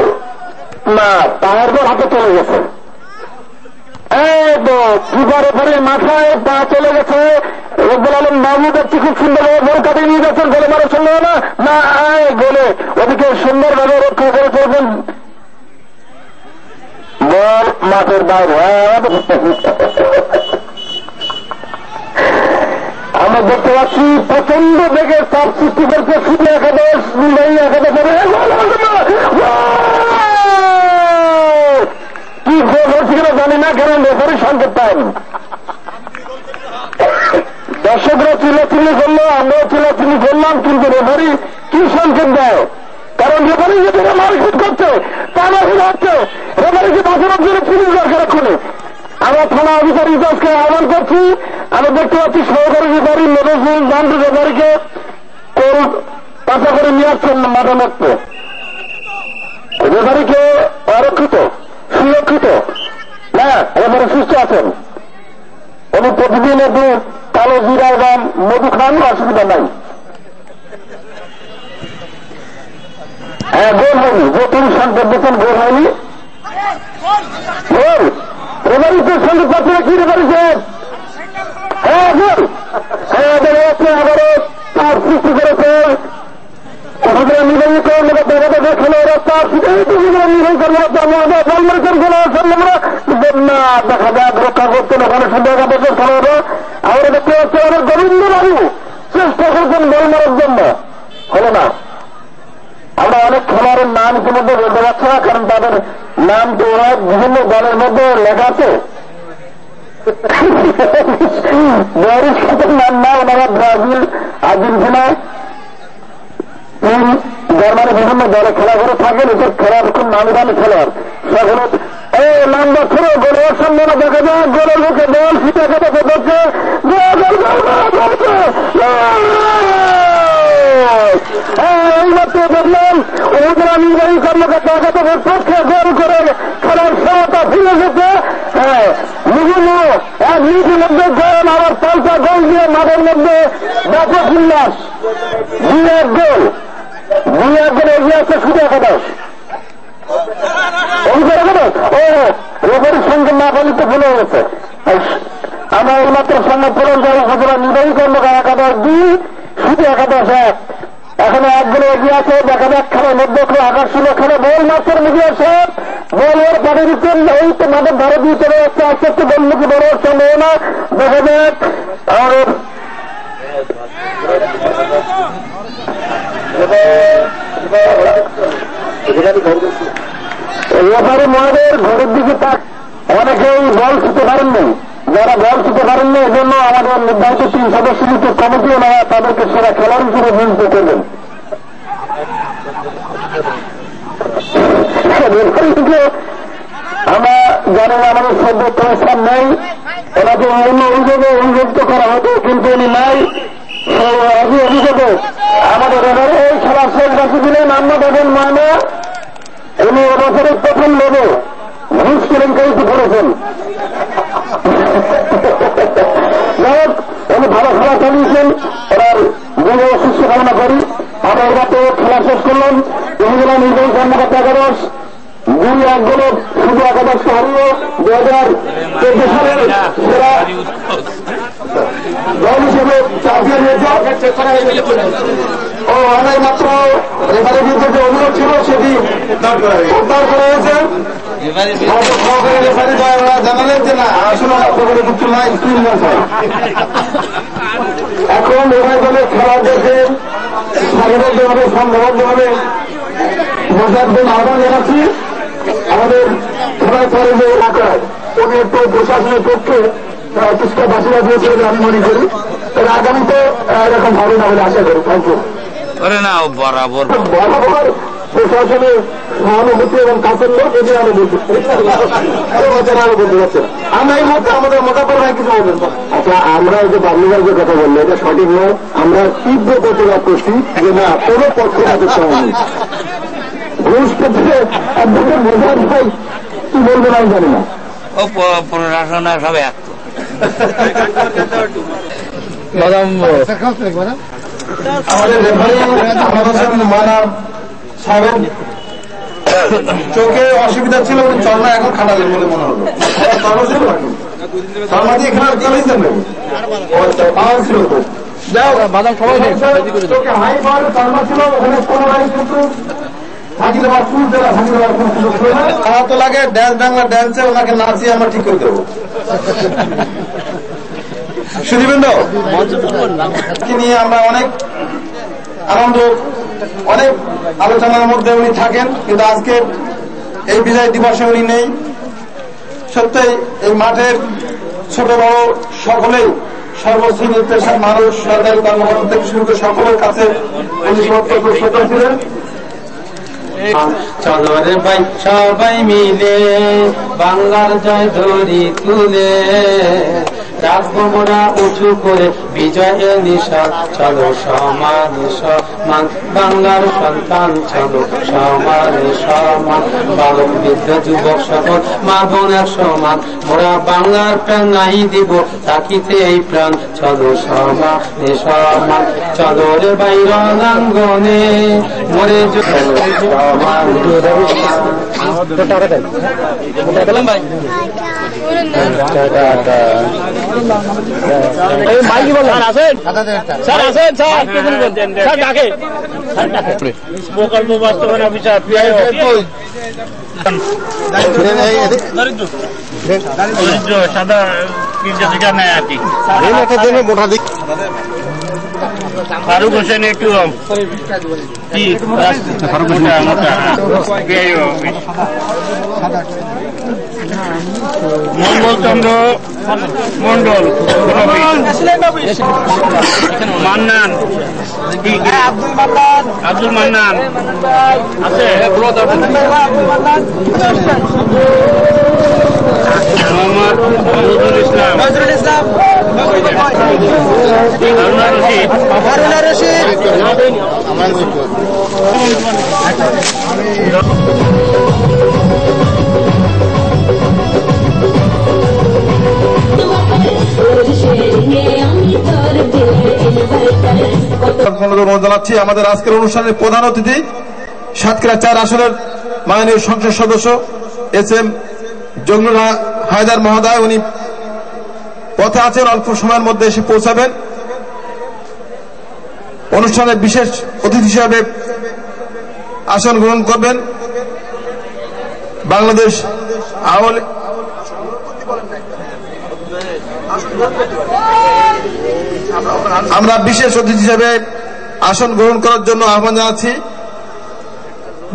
না, পায়ের বল হাতে চলে গেছে। কিবারে পরে মাথায় পা চলে গেছে। রব্বুল আলম মাহমুদ একটি খুব সুন্দরভাবে বল কাটিয়ে নিয়ে যাচ্ছেন, গোলে মারার সম্ভব না গোলে ওদিকে সুন্দরভাবে রক্ষা করে চলছেন। বল মাঠের বাইরে। আমরা দেখতে পাচ্ছি প্রচন্ড বেগে চাপ সৃষ্টি করছে শুধু একাদশ মুম্বাই একাদশ। কি হয়েছে কিনা জানি না, কারণ রেফারি সংকেত পান। দর্শকরা চিল্লাচিল্লি করলো, আমরাও চিল্লাচিল্লি করলাম, কিন্তু রেফারি কি সংকেত দেয়? কারণ রেফারি যদি মারপিট করছে তাহলে হচ্ছে রেফারিকে বাঁচানোর জন্য পুলিশ দরকার এক্ষুনি। আমরা থানা অফিসার ইজাজকে আহ্বান করছি। আমরা দেখতে পাচ্ছি সহকারী রেফারি নজরুল জানু রেফারিকে পাশা করে নিয়ে আসছেন মাঠে মধ্যে। রেফারিকে অরক্ষিত সুরক্ষিত না, রেফারি সুস্থ আছেন। উনি প্রতিদিন একটু কালো জিরা এবং মধু খান, অসুবিধা নাই। হ্যাঁ, গোল হয়নি, যে তিনি সংকেত দিচ্ছেন গোল হয়নি। গোল রেফারি তো সংকেত পাচ্ছে না, কি রেফারি সাহেব? হ্যাঁ গোল। হ্যাঁ দেখা যাচ্ছে আবারও তার সৃষ্টি করেছে নির্বাহী কর্মকর্তা খেলোয়াড়রা, তার নির্বাহী কর্মকর্তা বল মেরেছেন না, দেখা যাক রক্ষা করতেন ওখানে সুন্দর একাদশের খেলোয়াড়রা। আমরা দেখতে পাচ্ছি আমাদের গোবিন্দ বাবু চেষ্টা করছেন বল মারার জন্য, হলো না। আমরা অনেক খেলোয়াড়ের নাম ইতিমধ্যে বলতে পারছি না, কারণ তাদের নাম তো বিভিন্ন দলের মধ্যে লেখা আছে। নাম না, ওনারা ব্রাজিল, আর্জেন্টিনা, জার্মানি বিভিন্ন দলে খেলা করে থাকেন। এসব খেলার খুব নামি দামি খেলোয়াড় সেগুলো নাম্বার ছেড়ে গোলের সম্ভাবনা দেখা যায়। গোলের মুখে বল ফিটা কেটে করছে, এইমাত্র দেখলাম ওরা নির্বাহী কর্মকর্তা একাদশের পক্ষে গোল করে খেলার ক্ষমতা ফিরে এসেছে। হ্যাঁ, বিভিন্ন এক মিনিটের মধ্যে গোল, আবার পাল্টা গোল দিয়ে মাঠের মধ্যে ব্যাপক উল্লাস। 2-1 গোল, 2-1 গোলে এগিয়ে আছে শুধু একাদশ। রেফারির সঙ্গে না বলিতে ভুলে গেছে। আমরা এইমাত্র সংবাদ পেলাম যে উপজেলা নির্বাহী কর্মকর্তা একাদশ 2, শুধু একাদশ 1। এখানে 1 গোলে এগিয়ে আছে। দেখা যাক খেলার মধ্যে খুব আকর্ষণীয় খেলে বল মাত্র মিডিয়া সাহেব বল ওর পাঠিয়ে দিচ্ছেন। এই তো মাঠের ধারে দিয়ে চলে যাচ্ছে, আস্তে আস্তে গোলমুখী বড় সম্ভাবনা দেখা যাক। আমাদের রেফারি মহাদের ঘরের দিকে তাক, অনেকেই বল ছুতে পারেননি। যারা বল ছুতে পারেননি এজন্য আমাদের নির্ধারিত 3 সদস্যযুক্ত কমিটিও নেওয়া তাদেরকে সেরা খেলোয়াড় হিসেবে নিয়োজিত করবেন। আমরা জানি আমাদের সদ্য প্রস্তাব নেই, ওনাকে অন্য অভিযোগে অভিযুক্ত করা হতো, কিন্তু উনি নাই। সেই অভিযোগে আমাদের এবারে এই খেলার শেষ বাকি দিলেন আমরা দেখেন ময়না। উনি এবছরের প্রথম লেগে ঘুষ কেলেঙ্কারিতে পড়েছেন। উনি ভালো খেলা চালিয়েছেন, ওনার দীর্ঘ সুস্থ কামনা করি। আমরা এবার তো খেলা শেষ করলাম। উপজেলা নির্বাহী কর্মকর্তা একাদশ 2-1 গোলে শুধু একাদশকে হারিয়ে 2014 সালের সেরা দল হিসেবে চ্যাম্পিয়ন হয়েছে। ও অনেক মাত্র রেফারির বিরুদ্ধে যে অনুরোধ ছিল সেটি উদ্ধার করা হয়েছে। রেফারি জানালেন যে না আসলে আপনাদের কিছু নাই, এখন রেফারি দলের খেলোয়াড়দেরকে স্বাগতভাবে সম্ভবতভাবে মজার জন্য আহ্বান জানাচ্ছি। আমাদের খেলার পরে যে এলাকায় উনি একটু প্রশাসনের পক্ষে কিছুটা বাসিরা দিয়েছে বলে আমি মনে করি। তবে আগামীতে এরকম হবে না বলে আশা করি। Thank you. না বরাবর বরাবর প্রশাসনের সহানুভূতি এবং কাছের লোক এটি আমি বলতে বলতে পারছি না। আমরা এই মুহূর্তে আমাদের মোটাপর ভাই কিছু বলবেন। আচ্ছা, আমরা এই যে বাবলুবার যে কথা বললো এটা সঠিক নয়। আমরা তীব্র প্রতিবাদ করছি যে না কোনো পক্ষে তাদের সঙ্গে ঘুষ পেতে আপনাদের বোঝার ভাই কি বলবেন আমি জানি না। ও প্রশাসনের সবাই আমাদের রেফারি মানার সাহেব চোখে অসুবিধা ছিল, চলনা এখন খাটালেন বলে মনে হলো। চলনা দিয়ে এখানে চালাইছেন পাওয়ার ছিল তো যাও বাদাম সবাই চোখে হাই পাওয়ার চলনা ছিল, ওখানে পুনরায় কিন্তু খারাপ তো লাগে। ড্যান্স বাংলা ড্যান্সে ওনাকে নাচিয়ে আমরা ঠিক করে দেবো। সুদীবৃন্দ নিয়ে আমরা অনেক আনন্দ, অনেক আলোচনার মধ্যে উনি থাকেন, কিন্তু আজকে এই বিজয় দিবসে উনি নেই। সত্যিই এই মাঠের ছোট বড় সকলেই সর্বশ্রেণীর পেশার মানুষ, সরকারি কর্মকর্তা থেকে শুরু করে সকলের কাছে উনি শ্রদ্ধা ছিলেন। চলো রে ভাই সবাই মিলে বাংলার জয় ধরি তুলে রাখবো মোরা উঁচু করে বিজয়ের নিশান। চলো সমান সমান বাংলার সন্তান, চলো সমান সমান বালক বৃদ্ধ যুবক সকল মা বোন এক সমান। মোরা বাংলার প্রাণ নাই দিব থাকিতে এই প্রাণ। চলো সমান সমান চলো রে ভাই রণাঙ্গনে মরে সমান ভাই। প্রকল্প বাস্তবায়ন অফিসার দরিদ্র সাদা নির্যাতিকা নেয় আর কি ফারুক হোসেন একটু মঙ্গল চন্দ্র মন্ডল, মান্নান আব্দুল মান্নান আছে, মোহাম্মদ নজরুল ইসলাম, হারুনা রশিদ, জানাচ্ছি আমাদের আজকের অনুষ্ঠানের প্রধান অতিথি সাতক্ষীরা 4 আসনের মাননীয় সংসদ সদস্য এস.এম. জগলুল হায়দার মহোদয়। উনি পথে আছেন, অল্প সময়ের মধ্যে এসে পৌঁছাবেন। অনুষ্ঠানে বিশেষ অতিথি হিসাবে আসন গ্রহণ করবেন বাংলাদেশ আওয়ামী আমরা বিশেষ অতিথি হিসেবে আসন গ্রহণ করার জন্য আহ্বান জানাচ্ছি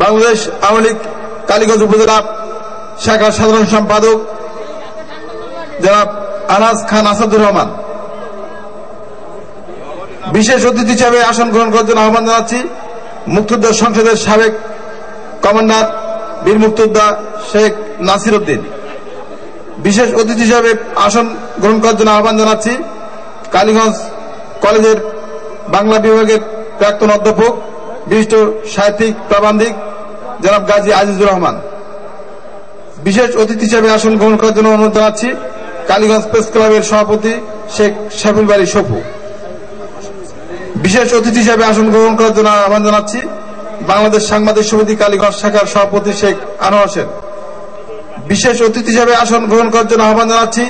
বাংলাদেশ আওয়ামী লীগ কালীগঞ্জ উপজেলা শাখার সাধারণ সম্পাদক জনাব আনাস খান আসাদুর রহমান। বিশেষ অতিথি হিসেবে আসন গ্রহণ করার জন্য আহ্বান জানাচ্ছি মুক্তিযোদ্ধা সংসদের সাবেক কমান্ডার বীর মুক্তিযোদ্ধা শেখ নাসির উদ্দিন। বিশেষ অতিথি হিসেবে আসন গ্রহণ করার জন্য আহ্বান জানাচ্ছি কালীগঞ্জ কলেজের বাংলা বিভাগের প্রাক্তন অধ্যাপক বিশিষ্ট সাহিত্যিক প্রাবন্ধিক জনাব গাজী আজিজুর রহমান। বিশেষ অতিথি হিসেবে আসন গ্রহণ করার জন্য অনুরোধ জানাচ্ছি কালীগঞ্জ প্রেস ক্লাবের সভাপতি শেখ শাফিল বাড়ি সফু। বিশেষ অতিথি হিসেবে আসন গ্রহণ করার জন্য আহ্বান জানাচ্ছি বাংলাদেশ সাংবাদিক সমিতি কালীগঞ্জ শাখার সভাপতি শেখ আনোয়ার হোসেন। বিশেষ অতিথি হিসেবে আসন গ্রহণ করার জন্য আহ্বান জানাচ্ছি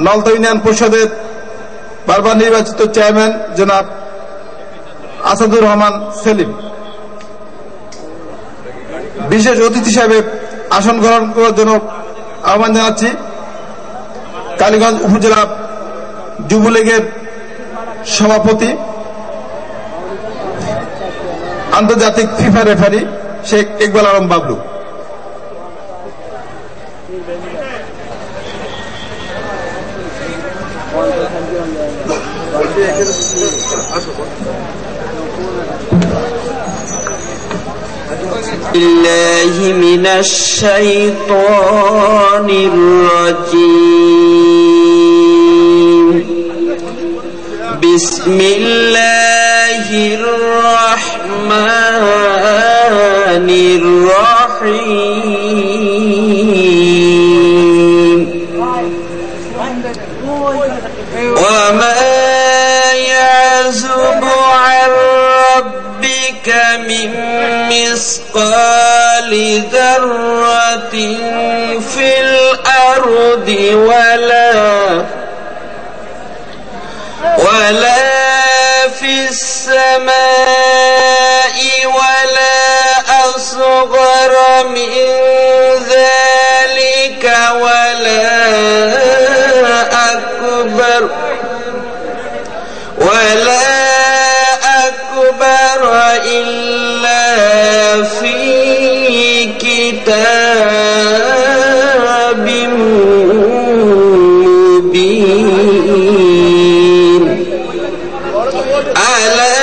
নলতা ইউনিয়ন পরিষদের বারবার নির্বাচিত চেয়ারম্যান জনাব আসাদুর রহমান সেলিম। বিশেষ অতিথি হিসেবে আসন গ্রহণ করার জন্য আহ্বান জানাচ্ছি কালীগঞ্জ উপজেলা যুবলীগের সভাপতি আন্তর্জাতিক ফিফা রেফারি শেখ ইকবাল আলম বাবলু। بالله من الشيطان الرجيم بسم الله الرحمن الرحيم وما يعزب عن ربك من مثقال ذرة في الأرض ولا في السماء ولا أصغر من ذلك ولا أكبر إلا في كتاب مبين ألا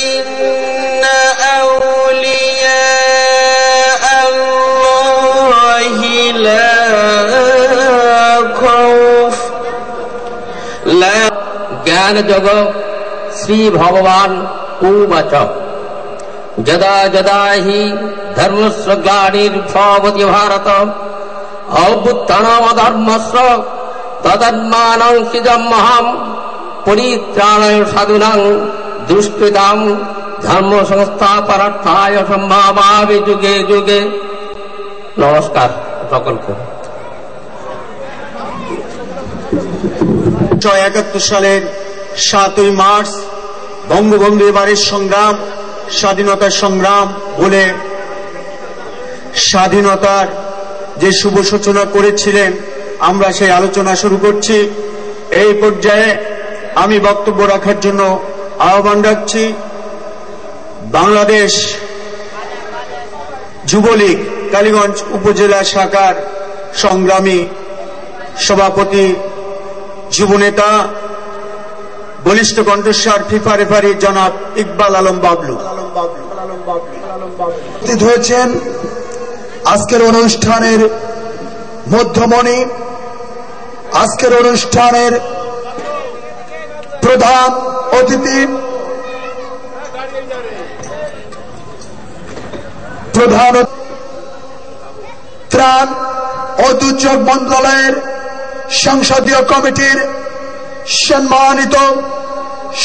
إن أولياء الله لا خوف لا ज्ञान जग श्री भगवान उवाच जदा जदा हि धर्मस्य ग्लानिर्भवति भारत अभ्युत्थानमधर्मस्य तदात्मानं सृजाम्यहं परित्राणाय साधूनां दुष्कृतां धर्म संस्थापनार्थाय सम्भावामि जुगे जुगे। नमस्कार সকলকে। 1971 সালের 7ই মার্চ বঙ্গবন্ধু এবারের সংগ্রাম স্বাধীনতার সংগ্রাম বলে স্বাধীনতার যে শুভ সূচনা করেছিলেন আমরা সেই আলোচনা শুরু করছি। এই পর্যায়ে আমি বক্তব্য রাখার জন্য আহ্বান রাখছি বাংলাদেশ যুবলীগ কালীগঞ্জ উপজেলা শাখার সংগ্রামী সভাপতি যুবনেতা বলিষ্ঠ কণ্ঠস্বর ফিফা রেফারি জনাব ইকবাল আলম বাবলু উপস্থিত হয়েছেন। আজকের অনুষ্ঠানের মধ্যমণি, আজকের অনুষ্ঠানের প্রধান অতিথি, প্রধান ত্রাণ ও দুর্যোগ মন্ত্রণালয়ের সংসদীয় কমিটির সম্মানিত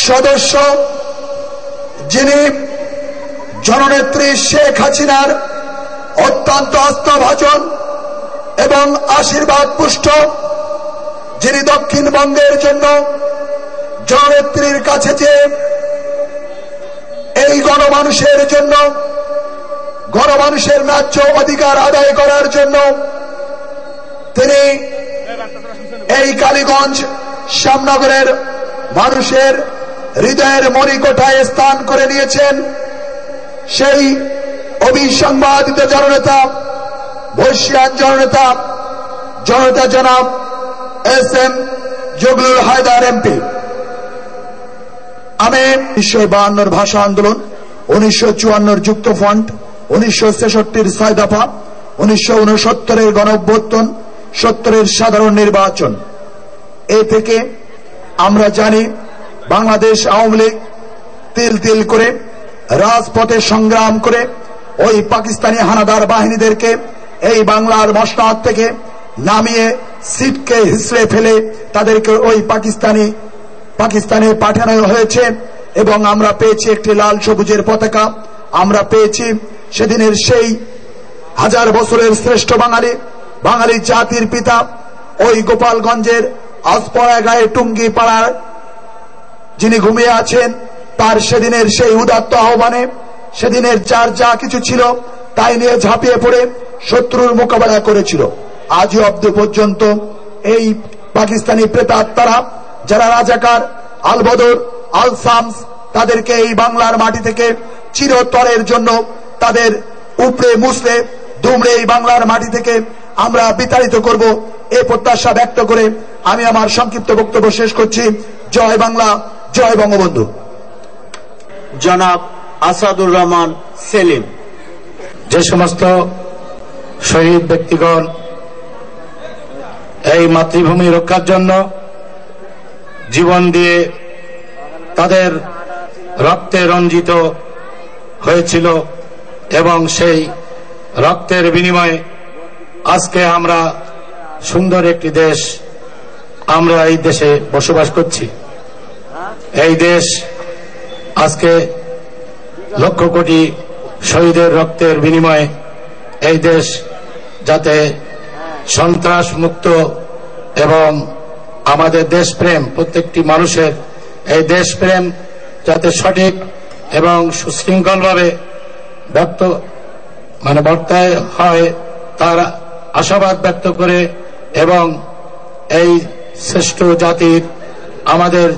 সদস্য, যিনি জননেত্রী শেখ হাসিনার অত্যন্ত আস্থাভাজন এবং আশীর্বাদ পুষ্ট, যিনি দক্ষিণবঙ্গের জন্য জননেত্রীর কাছে যে এই গণমানুষের জন্য গণমানুষের ন্যায্য অধিকার আদায় করার জন্য তিনি এই কালীগঞ্জ শ্যামনগরের মানুষের হৃদয়ের মণিকোঠায় স্থান করে নিয়েছেন। সেই অবিসংবাদিত জননেতা, বর্ষিয়ান জননেতা জনাব SM জগলুল হায়দার MP। আমি 1952 ভাষা আন্দোলন, 1954 যুক্ত ফ্রন্ট, 1966 6 দফা, 1969 গণ অভ্যুত্থান, 70 সাধারণ নির্বাচন, এ থেকে আমরা জানি বাংলাদেশ আওয়ামী লীগ তিল তিল করে রাজপথে সংগ্রাম করে ওই পাকিস্তানি হানাদার বাহিনীদেরকে এই বাংলার মসনদ থেকে নামিয়ে সিটকে হিসড়ে ফেলে তাদেরকে ওই পাকিস্তানে পাঠানো হয়েছে এবং আমরা পেয়েছি একটি লাল সবুজের পতাকা। আমরা পেয়েছি সেদিনের সেই হাজার বছরের শ্রেষ্ঠ বাঙালি জাতির পিতা ওই গোপালগঞ্জের আজপড়া গায়ে টুঙ্গি পাড়ার যিনি ঘুমিয়ে আছেন, তার সেদিনের সেই উদাত্ত আহ্বানে সেদিনের যার যা কিছু ছিল তাই নিয়ে ঝাঁপিয়ে পড়ে শত্রুর মোকাবেলা করেছিল। আজও অব্দি পর্যন্ত এই পাকিস্তানি প্রেতাত্মারা যারা রাজাকার, আল বদর, আল শামস, তাদেরকে এই বাংলার মাটি থেকে চিরতরের জন্য তাদের উপড়ে মুছড়ে দুমড়ে এই বাংলার মাটি থেকে আমরা বিতাড়িত করব, এই প্রত্যাশা ব্যক্ত করে আমি আমার সংক্ষিপ্ত বক্তব্য শেষ করছি। জয় বাংলা, জয় বঙ্গবন্ধু। জনাব আসাদুর রহমান সেলিম। যে সমস্ত শহীদ ব্যক্তিগণ এই মাতৃভূমি রক্ষার জন্য জীবন দিয়ে তাদের রক্তে রঞ্জিত হয়েছিল এবং সেই রক্তের বিনিময়ে আজকে আমরা সুন্দর একটি দেশ, আমরা এই দেশে বসবাস করছি। এই দেশ আজকে লক্ষ কোটি শহীদের রক্তের বিনিময়ে এই দেশ যাতে সন্ত্রাস মুক্ত এবং আমাদের দেশপ্রেম, প্রত্যেকটি মানুষের এই দেশপ্রেম যাতে সঠিক এবং সুশৃঙ্খলভাবে বর্তায় হয় তার আশাবাদ ব্যক্ত করে এবং এই শ্রেষ্ঠ জাতির আমাদের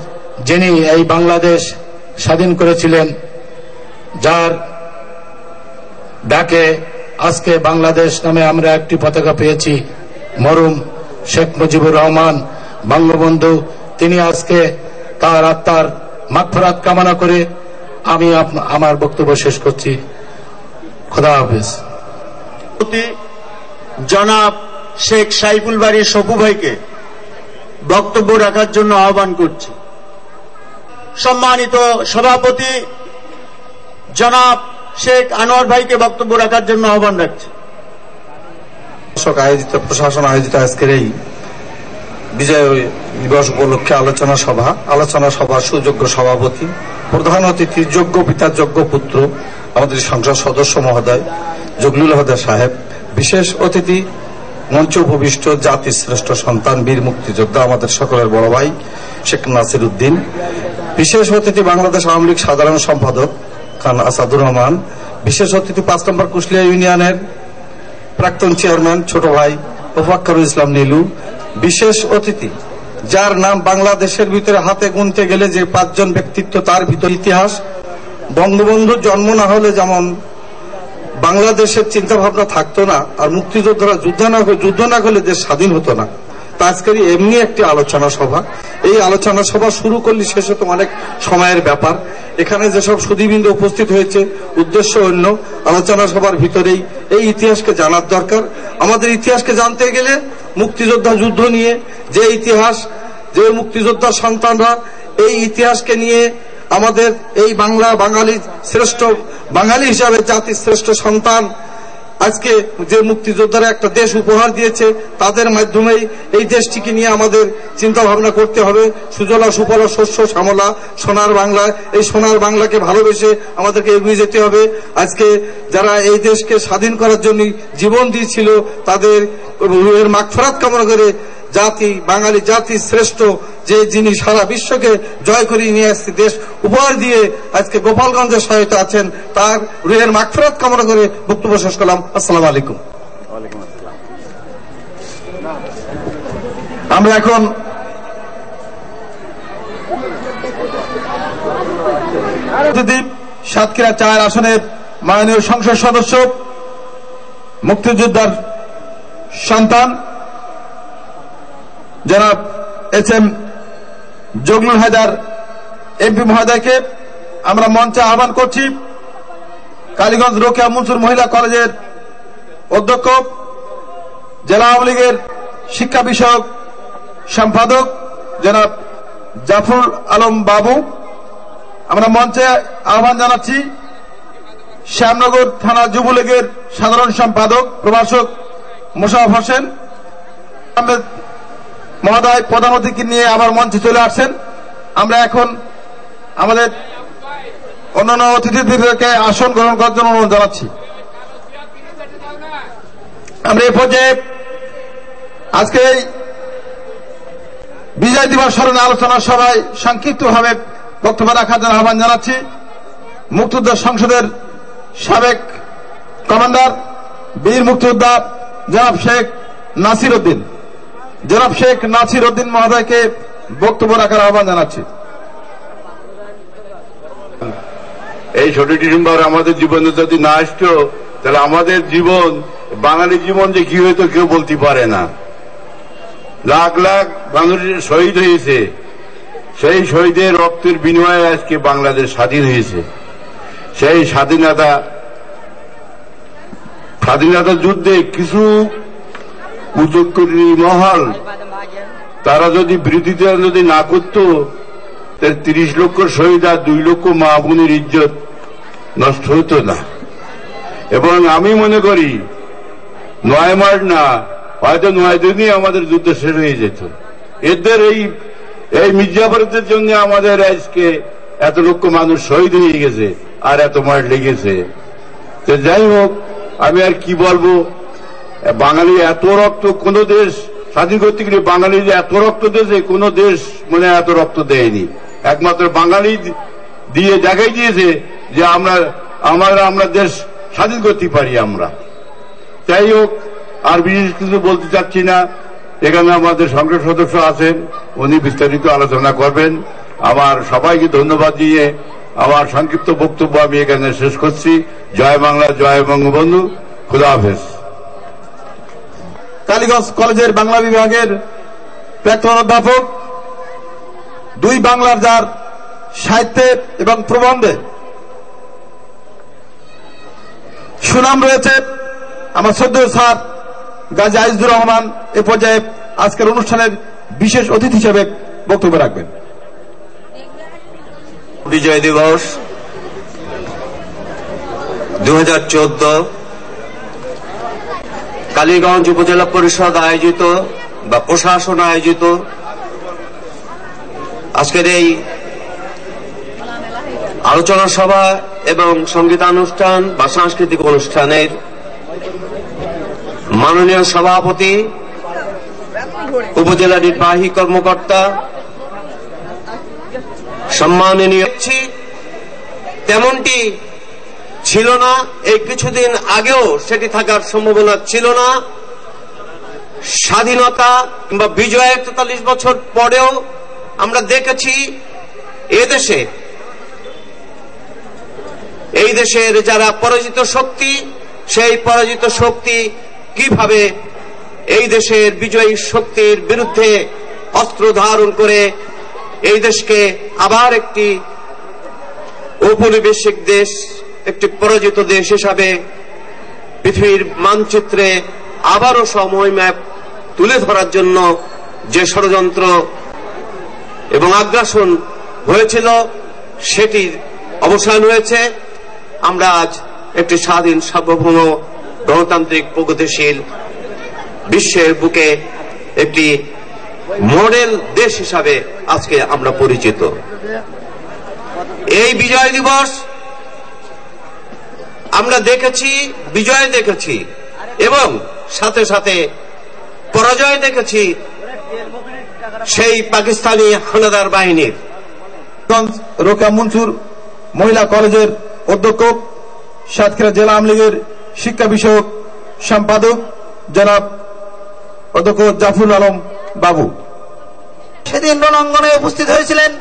যিনি এই বাংলাদেশ স্বাধীন করেছিলেন, যার ডাকে আজকে বাংলাদেশ নামে আমরা একটি পতাকা পেয়েছি, মরহুম শেখ মুজিবুর রহমান বঙ্গবন্ধু, তিনি আজকে তার আত্মার মাগফিরাত কামনা করে আমি আমার বক্তব্য শেষ করছি। খোদা হাফেজ। জনাব শেখ সাইফুল বাড়ির সপু ভাইকে বক্তব্য রাখার জন্য আহ্বান করছি। সম্মানিত সভাপতি জনাব শেখ আনোয়ার ভাইকে বক্তব্য রাখার জন্য আহ্বান রাখছি। আয়োজিত প্রশাসন আয়োজিত আজকের এই বিজয় দিবস উপলক্ষে আলোচনা সভা সুযোগ্য সভাপতি, প্রধান অতিথি, যোগ্য পিতা যোগ্য পুত্র আমাদের সংসদ সদস্য মহোদয় জগলুল হক সাহেব, বিশেষ অতিথি মঞ্চে উপবিষ্ট জাতির শ্রেষ্ঠ সন্তান বীর মুক্তিযোদ্ধা আমাদের সকলের বড় ভাই শেখ নাসির উদ্দিন, বিশেষ অতিথি বাংলাদেশ আওয়ামী লীগ সাধারণ সম্পাদক খান আসাদুর রহমান, বিশেষ অতিথি 5 নম্বর কুশলিয়া ইউনিয়নের প্রাক্তন চেয়ারম্যান ছোট ভাই মোফাক্কারুল ইসলাম নীলু, বিশেষ অতিথি যার নাম বাংলাদেশের ভিতরে হাতে গুনতে গেলে যে 5 জন ব্যক্তিত্ব, তার ভিতরে ইতিহাস। বঙ্গবন্ধুর জন্ম না হলে যেমন বাংলাদেশের চিন্তা ভাবনা থাকতো না, আর মুক্তিযোদ্ধারা যুদ্ধ না করলে দেশ স্বাধীন হতো না। তা আজকের এমনি একটি আলোচনা সভা, এই আলোচনা সভা শুরু করলে শেষ হতো অনেক সময়ের ব্যাপার। এখানে যেসব সুধীবৃন্দ উপস্থিত হয়েছে উদ্দেশ্য অন্য, আলোচনা সভার ভিতরেই এই ইতিহাসকে জানার দরকার। আমাদের ইতিহাসকে জানতে গেলে মুক্তিযোদ্ধা যুদ্ধ নিয়ে যে ইতিহাস, যে মুক্তিযোদ্ধার সন্তানরা এই ইতিহাসকে নিয়ে আমাদের এই বাঙালি হিসাবে জাতির শ্রেষ্ঠ সন্তান আজকে যে মুক্তিযোদ্ধারা একটা দেশ উপহার দিয়েছে, তাদের মাধ্যমেই এই দেশটিকে নিয়ে আমাদের চিন্তা ভাবনা করতে হবে। সুজলা সুফলা শস্য শ্যামলা সোনার বাংলা, এই সোনার বাংলাকে ভালোবেসে আমাদেরকে এগিয়ে যেতে হবে। আজকে যারা এই দেশকে স্বাধীন করার জন্য জীবন দিয়েছিল তাদের রুহের মাগফিরাত কামনা করে বাঙালি জাতি শ্রেষ্ঠ যিনি সারা বিশ্বকে জয় করিয়ে নিয়ে আসছে, দেশ উপহার দিয়ে আজকে গোপালগঞ্জের সহায়তা আছেন, তার রুহের মাগফিরাত কামনা করে বক্তব্য শেষ করলাম। আসসালামু আলাইকুম। আমরা এখন সাতক্ষীরা 4 আসনের মাননীয় সংসদ সদস্য, মুক্তিযোদ্ধার সন্তান জনাব এস.এম. জগলুল হায়দার এমপি মহোদয়কে আমরা মঞ্চে আহ্বান করছি। কালীগঞ্জ রোকেয়া মনসুর মহিলা কলেজের অধ্যক্ষ, জেলা আওয়ামী লীগের শিক্ষা বিষয়ক সম্পাদক জনাব জাফর আলম বাবু, আমরা মঞ্চে আহ্বান জানাচ্ছি। শ্যামনগর থানা যুবলীগের সাধারণ সম্পাদক প্রভাষক মোশাররফ হোসেন মহোদয় প্রধান অতিথি নিয়ে আবার মঞ্চে চলে আসছেন। আমরা এখন আমাদের অন্যান্য অতিথিদেরকে আসন গ্রহণ করার জন্য অনুরোধ জানাচ্ছি। আমরা এই পর্যায়ে আজকে এই বিজয় দিবস স্মরণে আলোচনা সভায় সংক্ষিপ্তভাবে বক্তব্য রাখার জন্য আহ্বান জানাচ্ছি মুক্তিযোদ্ধা সংসদের সাবেক কমান্ডার বীর মুক্তিযোদ্ধা জনাব শেখ নাসির উদ্দিন মহোদয়কে বক্তব্য রাখার আহ্বান জানাচ্ছি। এই 6 ডিসেম্বর আমাদের জীবনে যদি না আসতো তাহলে আমাদের জীবন, বাঙালি জীবন যে কি হইতো কেউ বলতে পারে না। লাখ লাখ বাঙালি শহীদ হয়েছে, সেই শহীদের রক্তের বিনিময়ে আজকে বাংলাদেশ স্বাধীন হয়েছে। সেই স্বাধীনতা স্বাধীনতা যুদ্ধে কিছু কুচক্রী মহল তারা যদি বিরোধিতা যদি না করত, 30 লক্ষ শহীদ আর 2 লক্ষ মা বোনের ইজ্জত নষ্ট হতো না। এবং আমি মনে করি 9 মাস না, হয়তো 9 দিনই আমাদের যুদ্ধ শেষ হয়ে যেত। এদের এই মির্জাফরদের জন্য আমাদের আজকে এত লক্ষ মানুষ শহীদ হয়ে গেছে আর এত মাস লেগেছে। তো যাই হোক, আমি আর কি বলবো, বাঙালি এত রক্ত কোন দেশ স্বাধীন করতে গেলে বাঙালি যে এত রক্ত দিয়েছে কোন দেশ মানে এত রক্ত দেয়নি। একমাত্র বাঙালি দিয়ে দেখাই দিয়েছে যে আমরা দেশ স্বাধীন করতে পারি আমরা। যাই হোক, আর বিশেষ কিছু বলতে চাচ্ছি না। এখানে আমাদের সংসদ সদস্য আছেন, উনি বিস্তারিত আলোচনা করবেন। আমার সবাইকে ধন্যবাদ দিয়ে আমার সংক্ষিপ্ত বক্তব্য আমি এখানে শেষ করছি। জয় বাংলা, জয় বঙ্গবন্ধু, খুদা হাফেজ। কালীগঞ্জ কলেজের বাংলা বিভাগের প্রাক্তন অধ্যাপক, 2 বাংলার যার সাহিত্যে এবং প্রবন্ধে সুনাম রয়েছে, আমার শ্রদ্ধেয় স্যার গাজী আজিজুর রহমান এ পর্যায়ে আজকের অনুষ্ঠানের বিশেষ অতিথি হিসেবে বক্তব্য রাখবেন। বিজয় দিবস 2014 কালীগঞ্জ উপজেলা পরিষদ আয়োজিত বা প্রশাসন আয়োজিত আজকের এই আলোচনা সভা এবং সঙ্গীতানুষ্ঠান বা সাংস্কৃতিক অনুষ্ঠানের মাননীয় সভাপতি, উপজেলা নির্বাহী কর্মকর্তা, সম্মাননীয়, তেমনটি ছিল না। এই কিছুদিন আগেও সেটি থাকার সম্ভাবনা ছিল না। স্বাধীনতা কিংবা বিজয়ের 43 বছর পরেও আমরা দেখেছি এই দেশের যারা পরাজিত শক্তি, সেই পরাজিত শক্তি কিভাবে এই দেশের বিজয়ী শক্তির বিরুদ্ধে অস্ত্র ধারণ করে এই দেশকে আবার একটি ঔপনিবেশিক দেশ, একটি পরাজিত দেশ হিসাবে পৃথিবীর মানচিত্রে আবারও সময় ম্যাপ তুলে ধরার জন্য যে ষড়যন্ত্র এবং আগ্রাসন হয়েছিল সেটির অবসান হয়েছে। আমরা আজ একটি স্বাধীন, সার্বভৌম, গণতান্ত্রিক, প্রগতিশীল বিশ্বের বুকে একটি মডেল দেশ হিসাবে আজকে আমরা পরিচিত। এই বিজয় দিবস আমরা দেখেছি, বিজয় দেখেছি এবং সাথে সাথে পরাজয় দেখেছি সেই পাকিস্তানি হানাদার বাহিনীর। রোকেয়া মনসুর মহিলা কলেজের অধ্যক্ষ, সাতক্ষীরা জেলা আওয়ামী লীগের শিক্ষা বিষয়ক সম্পাদক জনাব অধ্যক্ষ জাফরুল আলম বাবু। সেদিন রণাঙ্গনে উপস্থিত হয়েছিলেন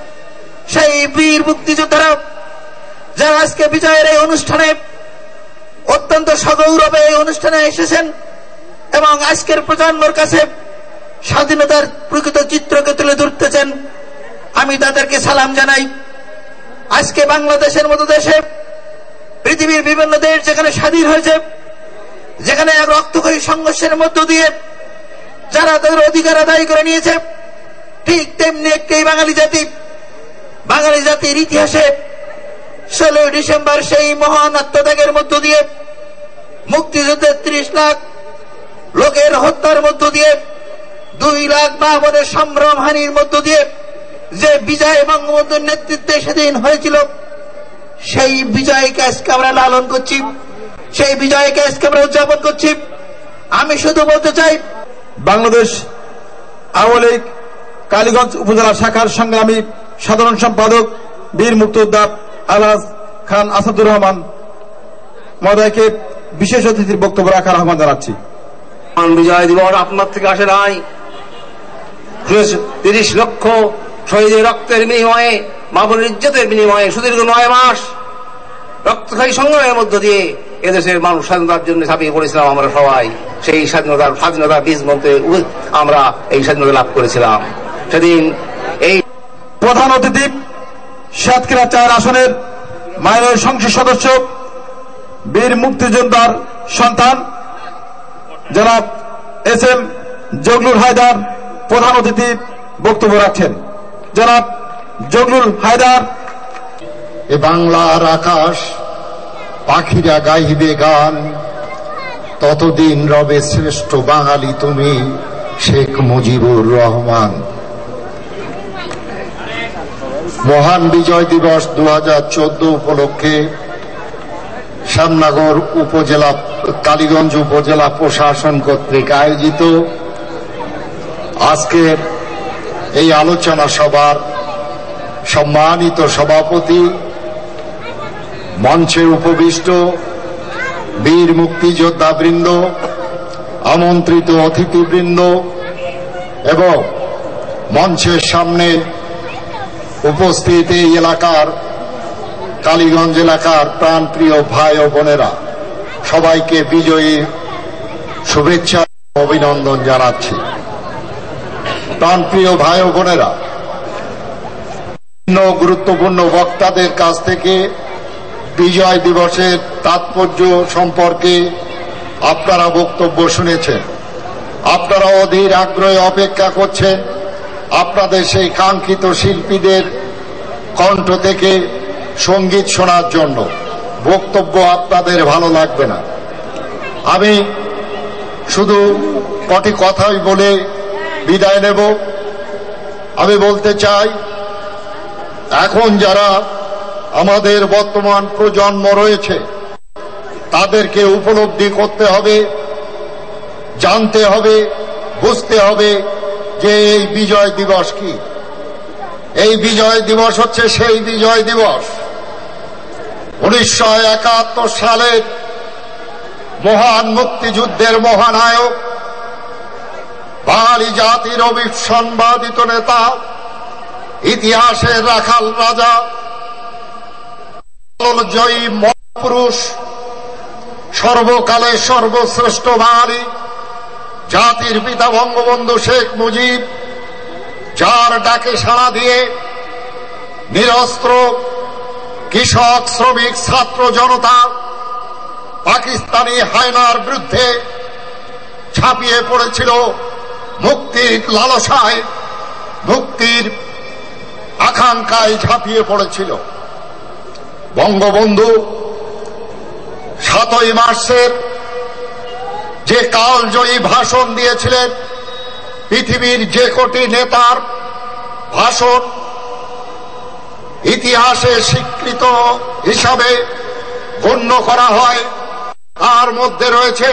সেই বীর মুক্তিযোদ্ধারা, যারা আজকে বিজয়ের এই অনুষ্ঠানে অত্যন্ত সগৌরবে এই অনুষ্ঠানে এসেছেন এবং আজকের প্রজন্মের কাছে স্বাধীনতার প্রকৃত চিত্রকে তুলে ধরতেছেন। আমি তাদেরকে সালাম জানাই। আজকে বাংলাদেশের মতো দেশে পৃথিবীর বিভিন্ন দেশ যেখানে স্বাধীন হয়েছে, যেখানে এক রক্তক্ষয়ী সংঘর্ষের মধ্য দিয়ে যারা তাদের অধিকার আদায় করে নিয়েছে, ঠিক তেমনি একটি বাঙালি জাতির ইতিহাসে 16 ডিসেম্বর সেই মহান আত্মত্যাগের মধ্য দিয়ে, মুক্তিযুদ্ধের 30 লাখ লোকের হত্যার মধ্য দিয়ে, 2 লাখ মা বোনের সম্ভ্রম হানির মধ্য দিয়ে যে বিজয় বঙ্গবন্ধুর নেতৃত্বে সেদিন হয়েছিল, সেই বিজয়কে আজকে আমরা লালন করছি, সেই বিজয়কে আজকে আমরা উদযাপন করছি। আমি শুধু বলতে চাই, বাংলাদেশ আওয়ামী লীগ কালীগঞ্জ উপজেলা শাখার সংগ্রামী সাধারণ সম্পাদক বীর মুক্তিযোদ্ধা আলহাজ খান আসাদুর রহমান মহোদয়কে বিশেষ অতিথির বক্তব্য রাখার আহ্বান জানাচ্ছি। বিজয় দিবস আপনার থেকে আসে নাই। 30 লক্ষ শহীদের রক্তের বিনিময়ে, মামুনের ইজ্জতের বিনিময়ে সুদীর্ঘ 9 মাস রক্তক্ষয়ী সংগ্রামের মধ্য দিয়ে এদেশের মানুষ স্বাধীনতার জন্য ঝাঁপিয়ে পড়েছিলাম। আমরা সবাই সেই স্বাধীনতা বীজ মন্ত্রে আমরা এই স্বাধীনতা লাভ করেছিলাম। সেদিন এই প্রধান অতিথি সাতক্ষীরা 4 আসনের মাননীয় সংসদ সদস্য বীর মুক্তিযোদ্ধার সন্তান জনাব এস এম জগলুল হায়দার প্রধান অতিথি বক্তব্য রাখছেন। জনাব জগলুল হায়দার। এ বাংলার আকাশ পাখিরা গাইবে গান, ততদিন রবে শ্রেষ্ঠ বাঙালি তুমি শেখ মুজিবুর রহমান। মহান বিজয় দিবস 2014 উপলক্ষে শ্যামনগর উপজেলা কালীগঞ্জ উপজেলা প্রশাসন কর্তৃক আয়োজিত আজকের এই আলোচনা সভার সম্মানিত সভাপতি, মঞ্চে উপবিষ্ট বীর মুক্তিযোদ্ধাবৃন্দ, আমন্ত্রিত অতিথিবৃন্দ এবং মঞ্চের সামনে উপস্থিত এই এলাকার কালীগঞ্জ এলাকার প্রাণপ্রিয় ভাই ও বোনেরা, সবাইকে বিজয়ী শুভেচ্ছা অভিনন্দন জানাচ্ছি। প্রাণপ্রিয় ভাই ও বোনেরা, বিভিন্ন গুরুত্বপূর্ণ বক্তাদের কাছ থেকে বিজয় দিবসের তাৎপর্য সম্পর্কে আপনারা বক্তব্য শুনেছেন। আপনারা অধীর আগ্রহে অপেক্ষা করছেন আপনাদের সেই কাঙ্ক্ষিত শিল্পীদের কণ্ঠ থেকে সঙ্গীত শোনার জন্য। বক্তব্য আপনাদের ভালো লাগবে না, আমি শুধু কটি কথাই বলে বিদায় নেব। আমি বলতে চাই, এখন যারা আমাদের বর্তমান প্রজন্ম রয়েছে তাদেরকে উপলব্ধি করতে হবে, জানতে হবে, বুঝতে হবে যে এই বিজয় দিবস কি। এই বিজয় দিবস হচ্ছে সেই বিজয় দিবস 1971 সালের মহান মুক্তিযুদ্ধের মহানায়ক, বাঙালি জাতির অবিসংবাদিত নেতা, ইতিহাসের রাখাল রাজা, জয়ী মহাপুরুষ, সর্বকালের সর্বশ্রেষ্ঠ বাঙালি, জাতির পিতা বঙ্গবন্ধু শেখ মুজিব, যার ডাকে সাড়া দিয়ে নিরস্ত্র কৃষক, শ্রমিক, ছাত্র জনতা পাকিস্তানি হায়নার বিরুদ্ধে ঝাঁপিয়ে পড়েছিল, মুক্তির লালসায়, মুক্তির আকাঙ্ক্ষায় ঝাঁপিয়ে পড়েছিল। বঙ্গবন্ধু 7ই মার্চের যে কালজয়ী ভাষণ দিয়েছিলেন, পৃথিবীর যে কোটি নেতার ভাষণ ইতিহাসে স্বীকৃত হিসাবে গণ্য করা হয়, তার মধ্যে রয়েছে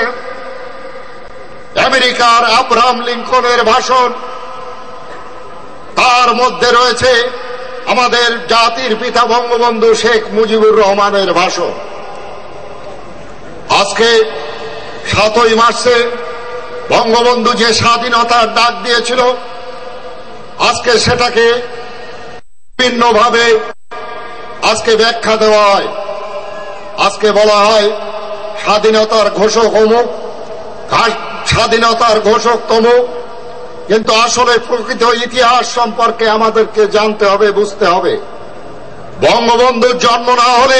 আমেরিকার আব্রাহাম লিঙ্কনের ভাষণ, তার মধ্যে রয়েছে আমাদের জাতির পিতা বঙ্গবন্ধু শেখ মুজিবুর রহমানের ভাষণ। আজকে 7ই মার্চে বঙ্গবন্ধু যে স্বাধীনতার ডাক দিয়েছিল, আজকে সেটাকে বিভিন্নভাবে আজকে ব্যাখ্যা দেওয়া হয়। আজকে বলা হয় স্বাধীনতার ঘোষক অমুক, স্বাধীনতার ঘোষক তমুক, কিন্তু আসলে প্রকৃত ইতিহাস সম্পর্কে আমাদেরকে জানতে হবে, বুঝতে হবে। বঙ্গবন্ধুর জন্ম না হলে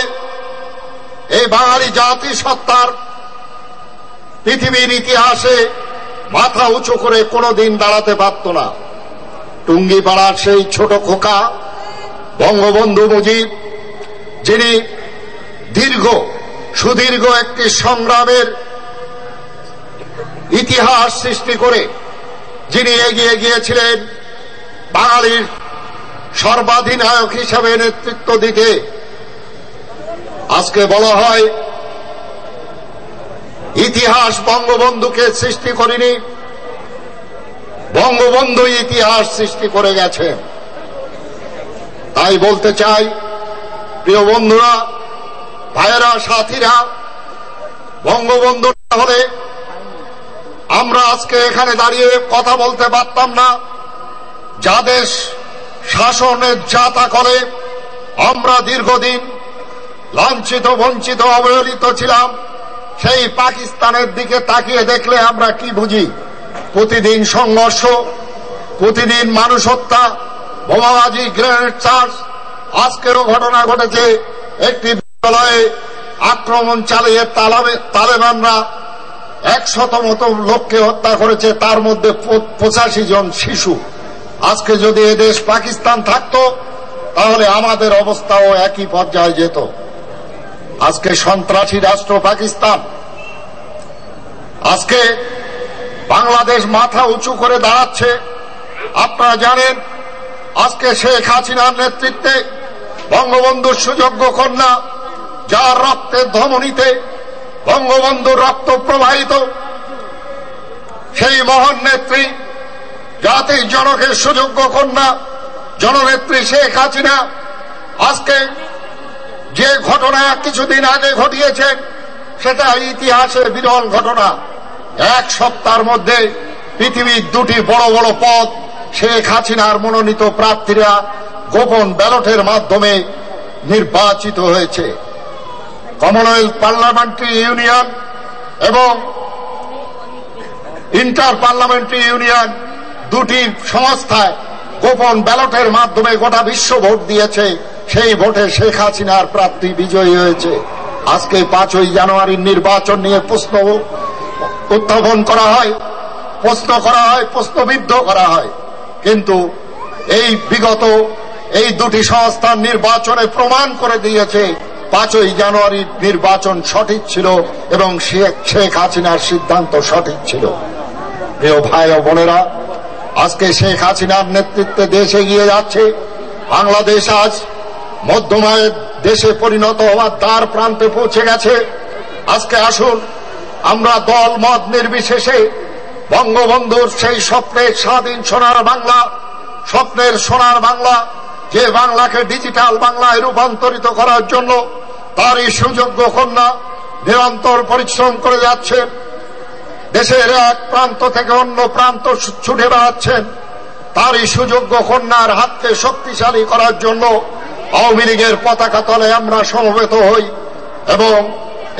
এই বাঙালি জাতিসত্তার পৃথিবীর ইতিহাসে মাথা উঁচু করে কোনোদিন দাঁড়াতে পারত না। টুঙ্গিপাড়ার সেই ছোট খোকা বঙ্গবন্ধু মুজিব, যিনি সুদীর্ঘ একটি সংগ্রামের ইতিহাস সৃষ্টি করে যিনি এগিয়ে গিয়েছিলেন বাঙালির সর্বাধিনায়ক হিসাবে নেতৃত্ব দিতে। আজকে বলা হয় ইতিহাস বঙ্গবন্ধুকে সৃষ্টি করেনি, বঙ্গবন্ধু ইতিহাস সৃষ্টি করে গেছেন। তাই বলতে চাই, প্রিয় বন্ধুরা, ভাইয়েরা, সাথীরা, বঙ্গবন্ধু না হলে আমরা আজকে এখানে দাঁড়িয়ে কথা বলতে পারতাম না। যাদের শাসনের যাতা করে আমরা দীর্ঘদিন লাঞ্ছিত, বঞ্চিত, অবহেলিত ছিলাম, সেই পাকিস্তানের দিকে তাকিয়ে দেখলে আমরা কি বুঝি? প্রতিদিন সংঘর্ষ, প্রতিদিন মানুষ হত্যা, বোমাবাজি, গ্রেনেড চার্জ। আজকেরও ঘটনা ঘটেছে, একটি বিদ্যালয়ে আক্রমণ চালিয়ে তালেবানরা 100 মতো লোককে হত্যা করেছে, তার মধ্যে 85 জন শিশু। আজকে যদি এদেশ পাকিস্তান থাকতো তাহলে আমাদের অবস্থাও একই পর্যায়ে যেত। আজকে সন্ত্রাসী রাষ্ট্র পাকিস্তান। আজকে বাংলাদেশ মাথা উঁচু করে দাঁড়াচ্ছে। আপনারা জানেন আজকে শেখ হাসিনার নেতৃত্বে বঙ্গবন্ধুর সুযোগ্য কন্যা, যার রক্তের ধমনীতে বঙ্গবন্ধুর রক্ত প্রবাহিত, সেই মহান নেত্রী, জাতির জনকের সুযোগ্য কন্যা জননেত্রী শেখ হাসিনা আজকে যে ঘটনা কিছুদিন আগে ঘটিয়েছেন সেটা ইতিহাসে বিরল ঘটনা। 1 সপ্তাহের মধ্যে পৃথিবীর 2টি বড় বড় পদ শেখ হাসিনার মনোনীত প্রার্থীরা গোপন ব্যালটের মাধ্যমে নির্বাচিত হয়েছে। কমনওয়েলথ পার্লামেন্টারি ইউনিয়ন এবং ইন্টার পার্লামেন্টারি ইউনিয়ন, 2টি সংস্থায় গোপন ব্যালটের মাধ্যমে গোটা বিশ্ব ভোট দিয়েছে। সেই ভোটে শেখ হাসিনার প্রার্থী বিজয়ী হয়েছে। আজকে 5ই জানুয়ারির নির্বাচন নিয়ে প্রশ্ন উত্থাপন করা হয়, প্রশ্নবিদ্ধ করা হয়, কিন্তু এই বিগত এই 2টি সংস্থার নির্বাচনে প্রমাণ করে দিয়েছে 5ই জানুয়ারির নির্বাচন সঠিক ছিল এবং শেখ হাসিনার সিদ্ধান্ত সঠিক ছিল। প্রিয় ভাই ও বোনেরা, আজকে শেখ হাসিনার নেতৃত্বে দেশ এগিয়ে যাচ্ছে। বাংলাদেশ আজ মধ্যমায়ের দেশে পরিণত হওয়ার দ্বার প্রান্তে পৌঁছে গেছে। আজকে আসুন আমরা দল মত নির্বিশেষে বঙ্গবন্ধুর সেই স্বপ্নের স্বাধীন সোনার বাংলা, স্বপ্নের সোনার বাংলা, যে বাংলাকে ডিজিটাল বাংলায় রূপান্তরিত করার জন্য তারই সুযোগ্য কন্যা নিরন্তর পরিশ্রম করে যাচ্ছেন। দেশের এক প্রান্ত থেকে অন্য প্রান্ত ছুটে বেড়াচ্ছেন। তারই সুযোগ্য কন্যার হাতকে শক্তিশালী করার জন্য আওয়ামী লীগের পতাকা তলে আমরা সমবেত হই এবং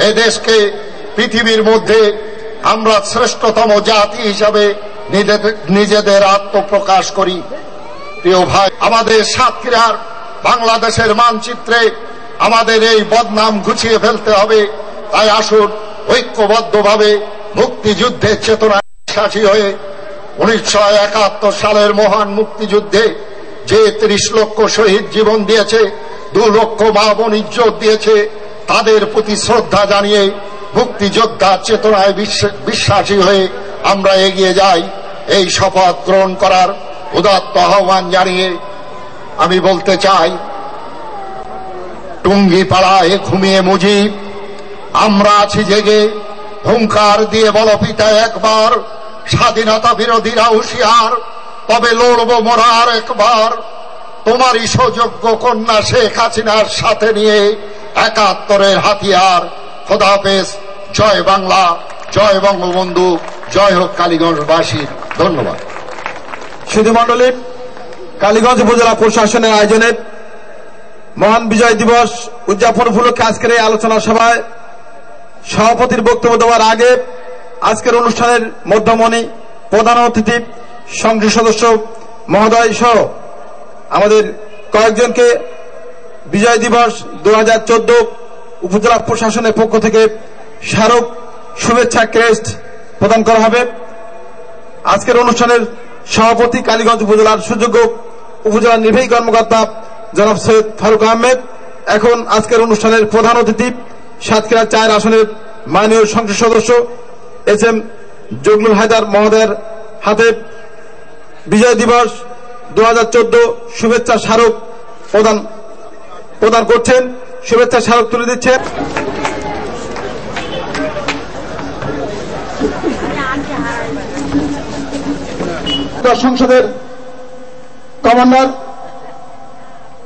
এই দেশকে পৃথিবীর মধ্যে আমরা শ্রেষ্ঠতম জাতি হিসাবে নিজেদের আত্মপ্রকাশ করি। প্রিয় ভাই, আমাদের সাতক্ষীরার বাংলাদেশের মানচিত্রে আমাদের এই বদনাম ঘুচিয়ে ফেলতে হবে। তাই আসুন ঐক্যবদ্ধভাবে মুক্তিযুদ্ধের চেতনায় বিশ্বাসী হয়ে 1971 সালের মহান মুক্তিযুদ্ধে যে 30 লক্ষ শহীদ জীবন দিয়েছে, 2 লক্ষ মা বোন ইজ্জত দিয়েছে, তাদের প্রতি শ্রদ্ধা জানিয়ে মুক্তিযোদ্ধার চেতনায় বিশ্বাসী হয়ে আমরা এগিয়ে যাই। এই শপথ গ্রহণ করার উদাত্ত আহ্বান জানিয়ে আমি বলতে চাই, টুঙ্গি পাড়ায় ঘুমিয়ে মুজিব, আমরা আছি জেগে, হুঙ্কার দিয়ে বলো পিতা একবার, স্বাধীনতা বিরোধীরা হুঁশিয়ার, তবে লড়ব মোরা আর একবার। তোমারই সুযোগ্য কন্যা শেখ হাসিনার সাথে নিয়ে 71-এর হাতিয়ার। খোদা হাফেজ। জয় বাংলা, জয় বঙ্গবন্ধু, জয় হোক কালীগঞ্জবাসীর। ধন্যবাদ। সুধী মণ্ডলী, কালীগঞ্জ উপজেলা প্রশাসনের আয়োজনে মহান বিজয় দিবস উদযাপন উপলক্ষে আজকের এই আলোচনা সভায় সভাপতির বক্তব্য দেওয়ার আগে আজকের অনুষ্ঠানের মধ্যমণি, প্রধান অতিথি, সংসদ সদস্য মহোদয় সহ আমাদের কয়েকজনকে বিজয় দিবস 2014 উপজেলা প্রশাসনের পক্ষ থেকে স্মারক শুভেচ্ছা ক্রেস্ট প্রদান করা হবে। আজকের অনুষ্ঠানের সভাপতি কালীগঞ্জ উপজেলার সুযোগ্য উপজেলা নির্বাহী কর্মকর্তা জনাব সৈয়দ ফারুক আহমেদ। এখন আজকের অনুষ্ঠানের প্রধান অতিথি সাতক্ষীরা 4 আসনের মাননীয় সংসদ সদস্য SM জগলুল হায়দার মহোদয়ের হাতে বিজয় দিবস 2014 শুভেচ্ছা স্মারক প্রদান করছেন, শুভেচ্ছা স্মারক তুলে দিচ্ছেন। সংসদের কমান্ডার,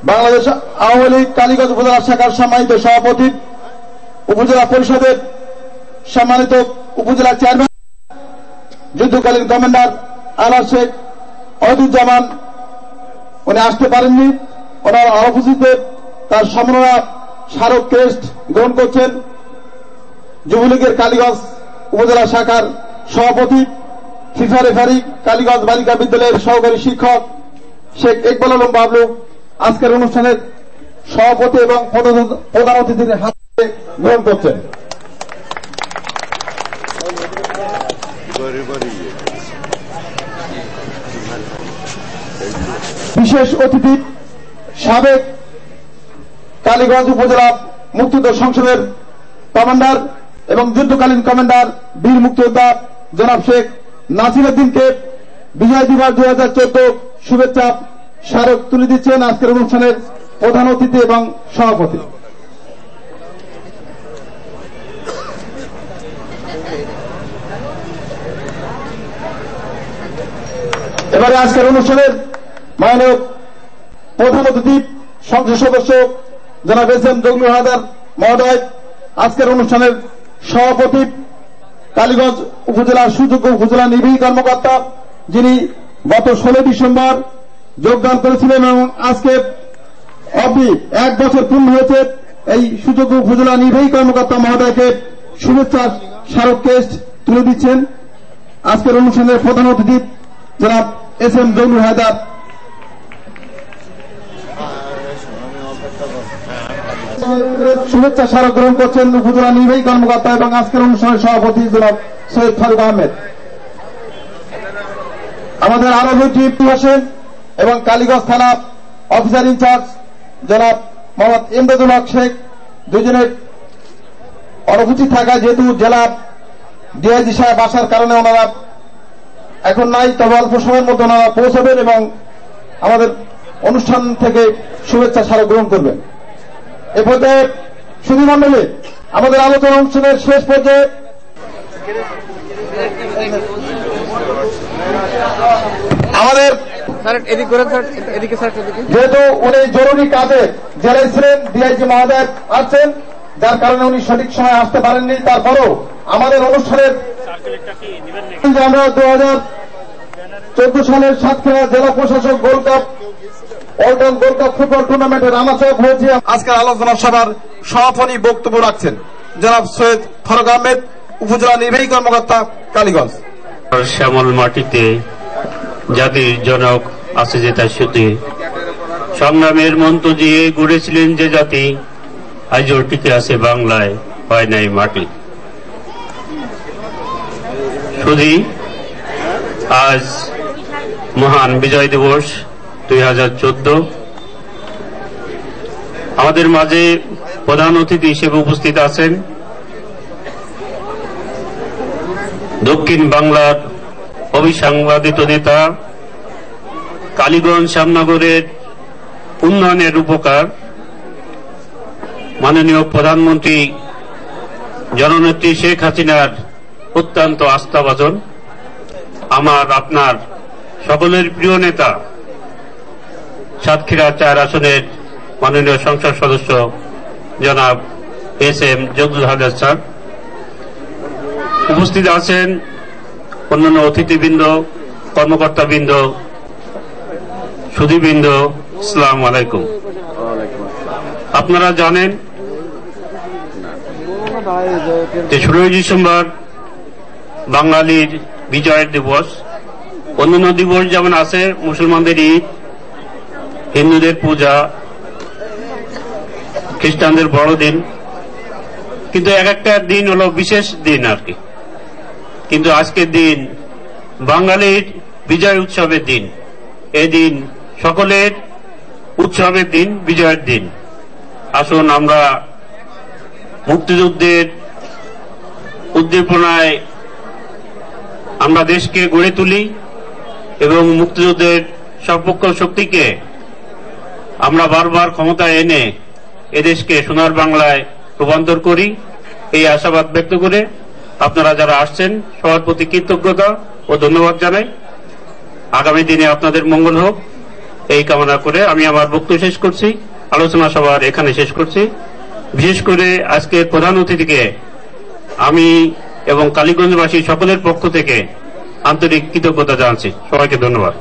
বাংলাদেশ আওয়ামী লীগ কালীগঞ্জ উপজেলা শাখার সম্মানিত সভাপতি, উপজেলা পরিষদের সম্মানিত উপজেলা চেয়ারম্যান, যুদ্ধকালীন কমান্ডার আলা শেখ অহিদুজ্জামান, উনি আসতে পারেননি, ওনার অনুপস্থিতিতে তার সম্মাননা স্মারক ক্রেস্ট গ্রহণ করছেন যুবলীগের কালীগঞ্জ উপজেলা শাখার সভাপতি, ফিফা রেফারি, কালীগঞ্জ বালিকা বিদ্যালয়ের সহকারী শিক্ষক শেখ ইকবাল আলম বাবলু আজকের অনুষ্ঠানের সভাপতি এবং প্রধান অতিথির হাতে গ্রহণ করছেন। বিশেষ অতিথি সাবেক কালীগঞ্জ উপজেলা মুক্তিযোদ্ধা সংসদের কমান্ডার এবং যুদ্ধকালীন কমান্ডার বীর মুক্তিযোদ্ধা জনাব শেখ নাসির উদ্দিনকে বিজয় দিবস 2014 শুভেচ্ছা স্মারক তুলে দিচ্ছেন আজকের অনুষ্ঠানের প্রধান অতিথি এবং সভাপতি। এবারে আজকের অনুষ্ঠানের মাননীয় প্রধান অতিথি সংসদ সদস্য জনাব এস.এম. জগলুল হায়দার মহোদয়, আজকের অনুষ্ঠানের সভাপতি কালীগঞ্জ উপজেলার সুযোগ্য উপজেলা নির্বাহী কর্মকর্তা, যিনি গত 16 ডিসেম্বর যোগদান করেছিলেন এবং আজকে অবধি 1 বছর পূর্ণ হয়েছে। এই সুযোগ্য উপজেলা নির্বাহী কর্মকর্তা মহোদয়কে শুভেচ্ছা স্মারক ক্রেস্ট তুলে দিচ্ছেন আজকের অনুষ্ঠানের প্রধান অতিথি জনাব এস.এম. জগলুল হায়দার। শুভেচ্ছা স্মারক গ্রহণ করছেন উপজেলা নির্বাহী কর্মকর্তা এবং আজকের অনুষ্ঠানের সভাপতি জনাব সৈয়দ ফারুক আহমেদ। আমাদের আরো দুটি আসেন এবং কালীগঞ্জ থানা অফিসার ইনচার্জ জনাব মোহাম্মদ ইমদাদুল হক শেখ, দুজনের অনুপস্থিত থাকায় যেহেতু জেলা ডিআইজি সাহেব আসার কারণে ওনারা এখন নাই, তবে অল্প সময়ের মধ্যে ওনারা পৌঁছাবেন এবং আমাদের অনুষ্ঠান থেকে শুভেচ্ছা স্মারক গ্রহণ করবেন। এ পর্যায়ে সুধী মণ্ডলী, আমাদের আলোচনা অনুষ্ঠানের শেষ পর্যায়ে আমাদের যেহেতু উনি জরুরি কাজে জেলায় ছিলেন, ডিআইজি মহোদয় আসছেন, যার কারণে উনি সঠিক সময় আসতে পারেননি। তারপরও আমাদের অনুষ্ঠানের আমরা 2014 সালের সাতক্ষীরা জেলা প্রশাসক gold cup all town gold cup football টুর্নামেন্টের রানার্স আপ হয়েছে। আজকের আলোচনা সভার সমাপনী বক্তব্য রাখছেন জনাব সৈয়দ ফারুক আহমেদ, উপজেলা নির্বাহী কর্মকর্তা কালীগঞ্জ। শ্যামল মাটিতে জাতির জনক আছে যে তার সুতি, সংগ্রামের মন্ত্র দিয়ে গড়েছিলেন যে জাতি, আজও টিকে আছে বাংলায়, হয় নাই মাটি। শুধু আজ মহান বিজয় দিবস 2014, আমাদের মাঝে প্রধান অতিথি হিসেবে উপস্থিত আছেন দক্ষিণ বাংলার অবিসংবাদিত নেতা, কালীগঞ্জ শ্যামনগরের উন্নয়নের রূপকার মাননীয় প্রধানমন্ত্রী জননেত্রী শেখ হাসিনার অত্যন্ত আস্থাভাজন, আমার আপনার সকলের প্রিয় নেতা সাতক্ষীরা 4 আসনের মাননীয় সংসদ সদস্য জনাব এস.এম. জগলুল হায়দার স্যার, উপস্থিত আছেন অন্যান্য অতিথিবৃন্দ, কর্মকর্তাবৃন্দ, সুধীবৃন্দ, আসসালামু আলাইকুম। আপনারা জানেন 16 ডিসেম্বর বাঙালির বিজয়ের দিবস। অন্যান্য দিবস যেমন আছে মুসলমানদের ঈদ, হিন্দুদের পূজা, খ্রিস্টানদের বড়দিন, কিন্তু এক একটা দিন হলো বিশেষ দিন আর কি। কিন্তু আজকের দিন বাঙালির বিজয় উৎসবের দিন, এই দিন সকলের উৎসবের দিন, বিজয়ের দিন। আসুন আমরা মুক্তিযুদ্ধের উদ্দীপনায় আমরা দেশকে গড়ে তুলি এবং মুক্তিযুদ্ধের সর্বপক্ষ শক্তিকে আমরা বারবার ক্ষমতায় এনে এদেশকে সোনার বাংলায় রূপান্তর করি, এই আশাবাদ ব্যক্ত করে আপনারা যারা আসছেন সবার প্রতি কৃতজ্ঞতা ও ধন্যবাদ জানাই। আগামী দিনে আপনাদের মঙ্গল হোক এই কামনা করে আমি আমার বক্তব্য শেষ করছি, আলোচনা সভার এখানে শেষ করছি। বিশেষ করে আজকের প্রধান অতিথিকে আমি এবং কালীগঞ্জবাসী সকলের পক্ষ থেকে আন্তরিক কৃতজ্ঞতা জানাচ্ছি। সবাইকে ধন্যবাদ।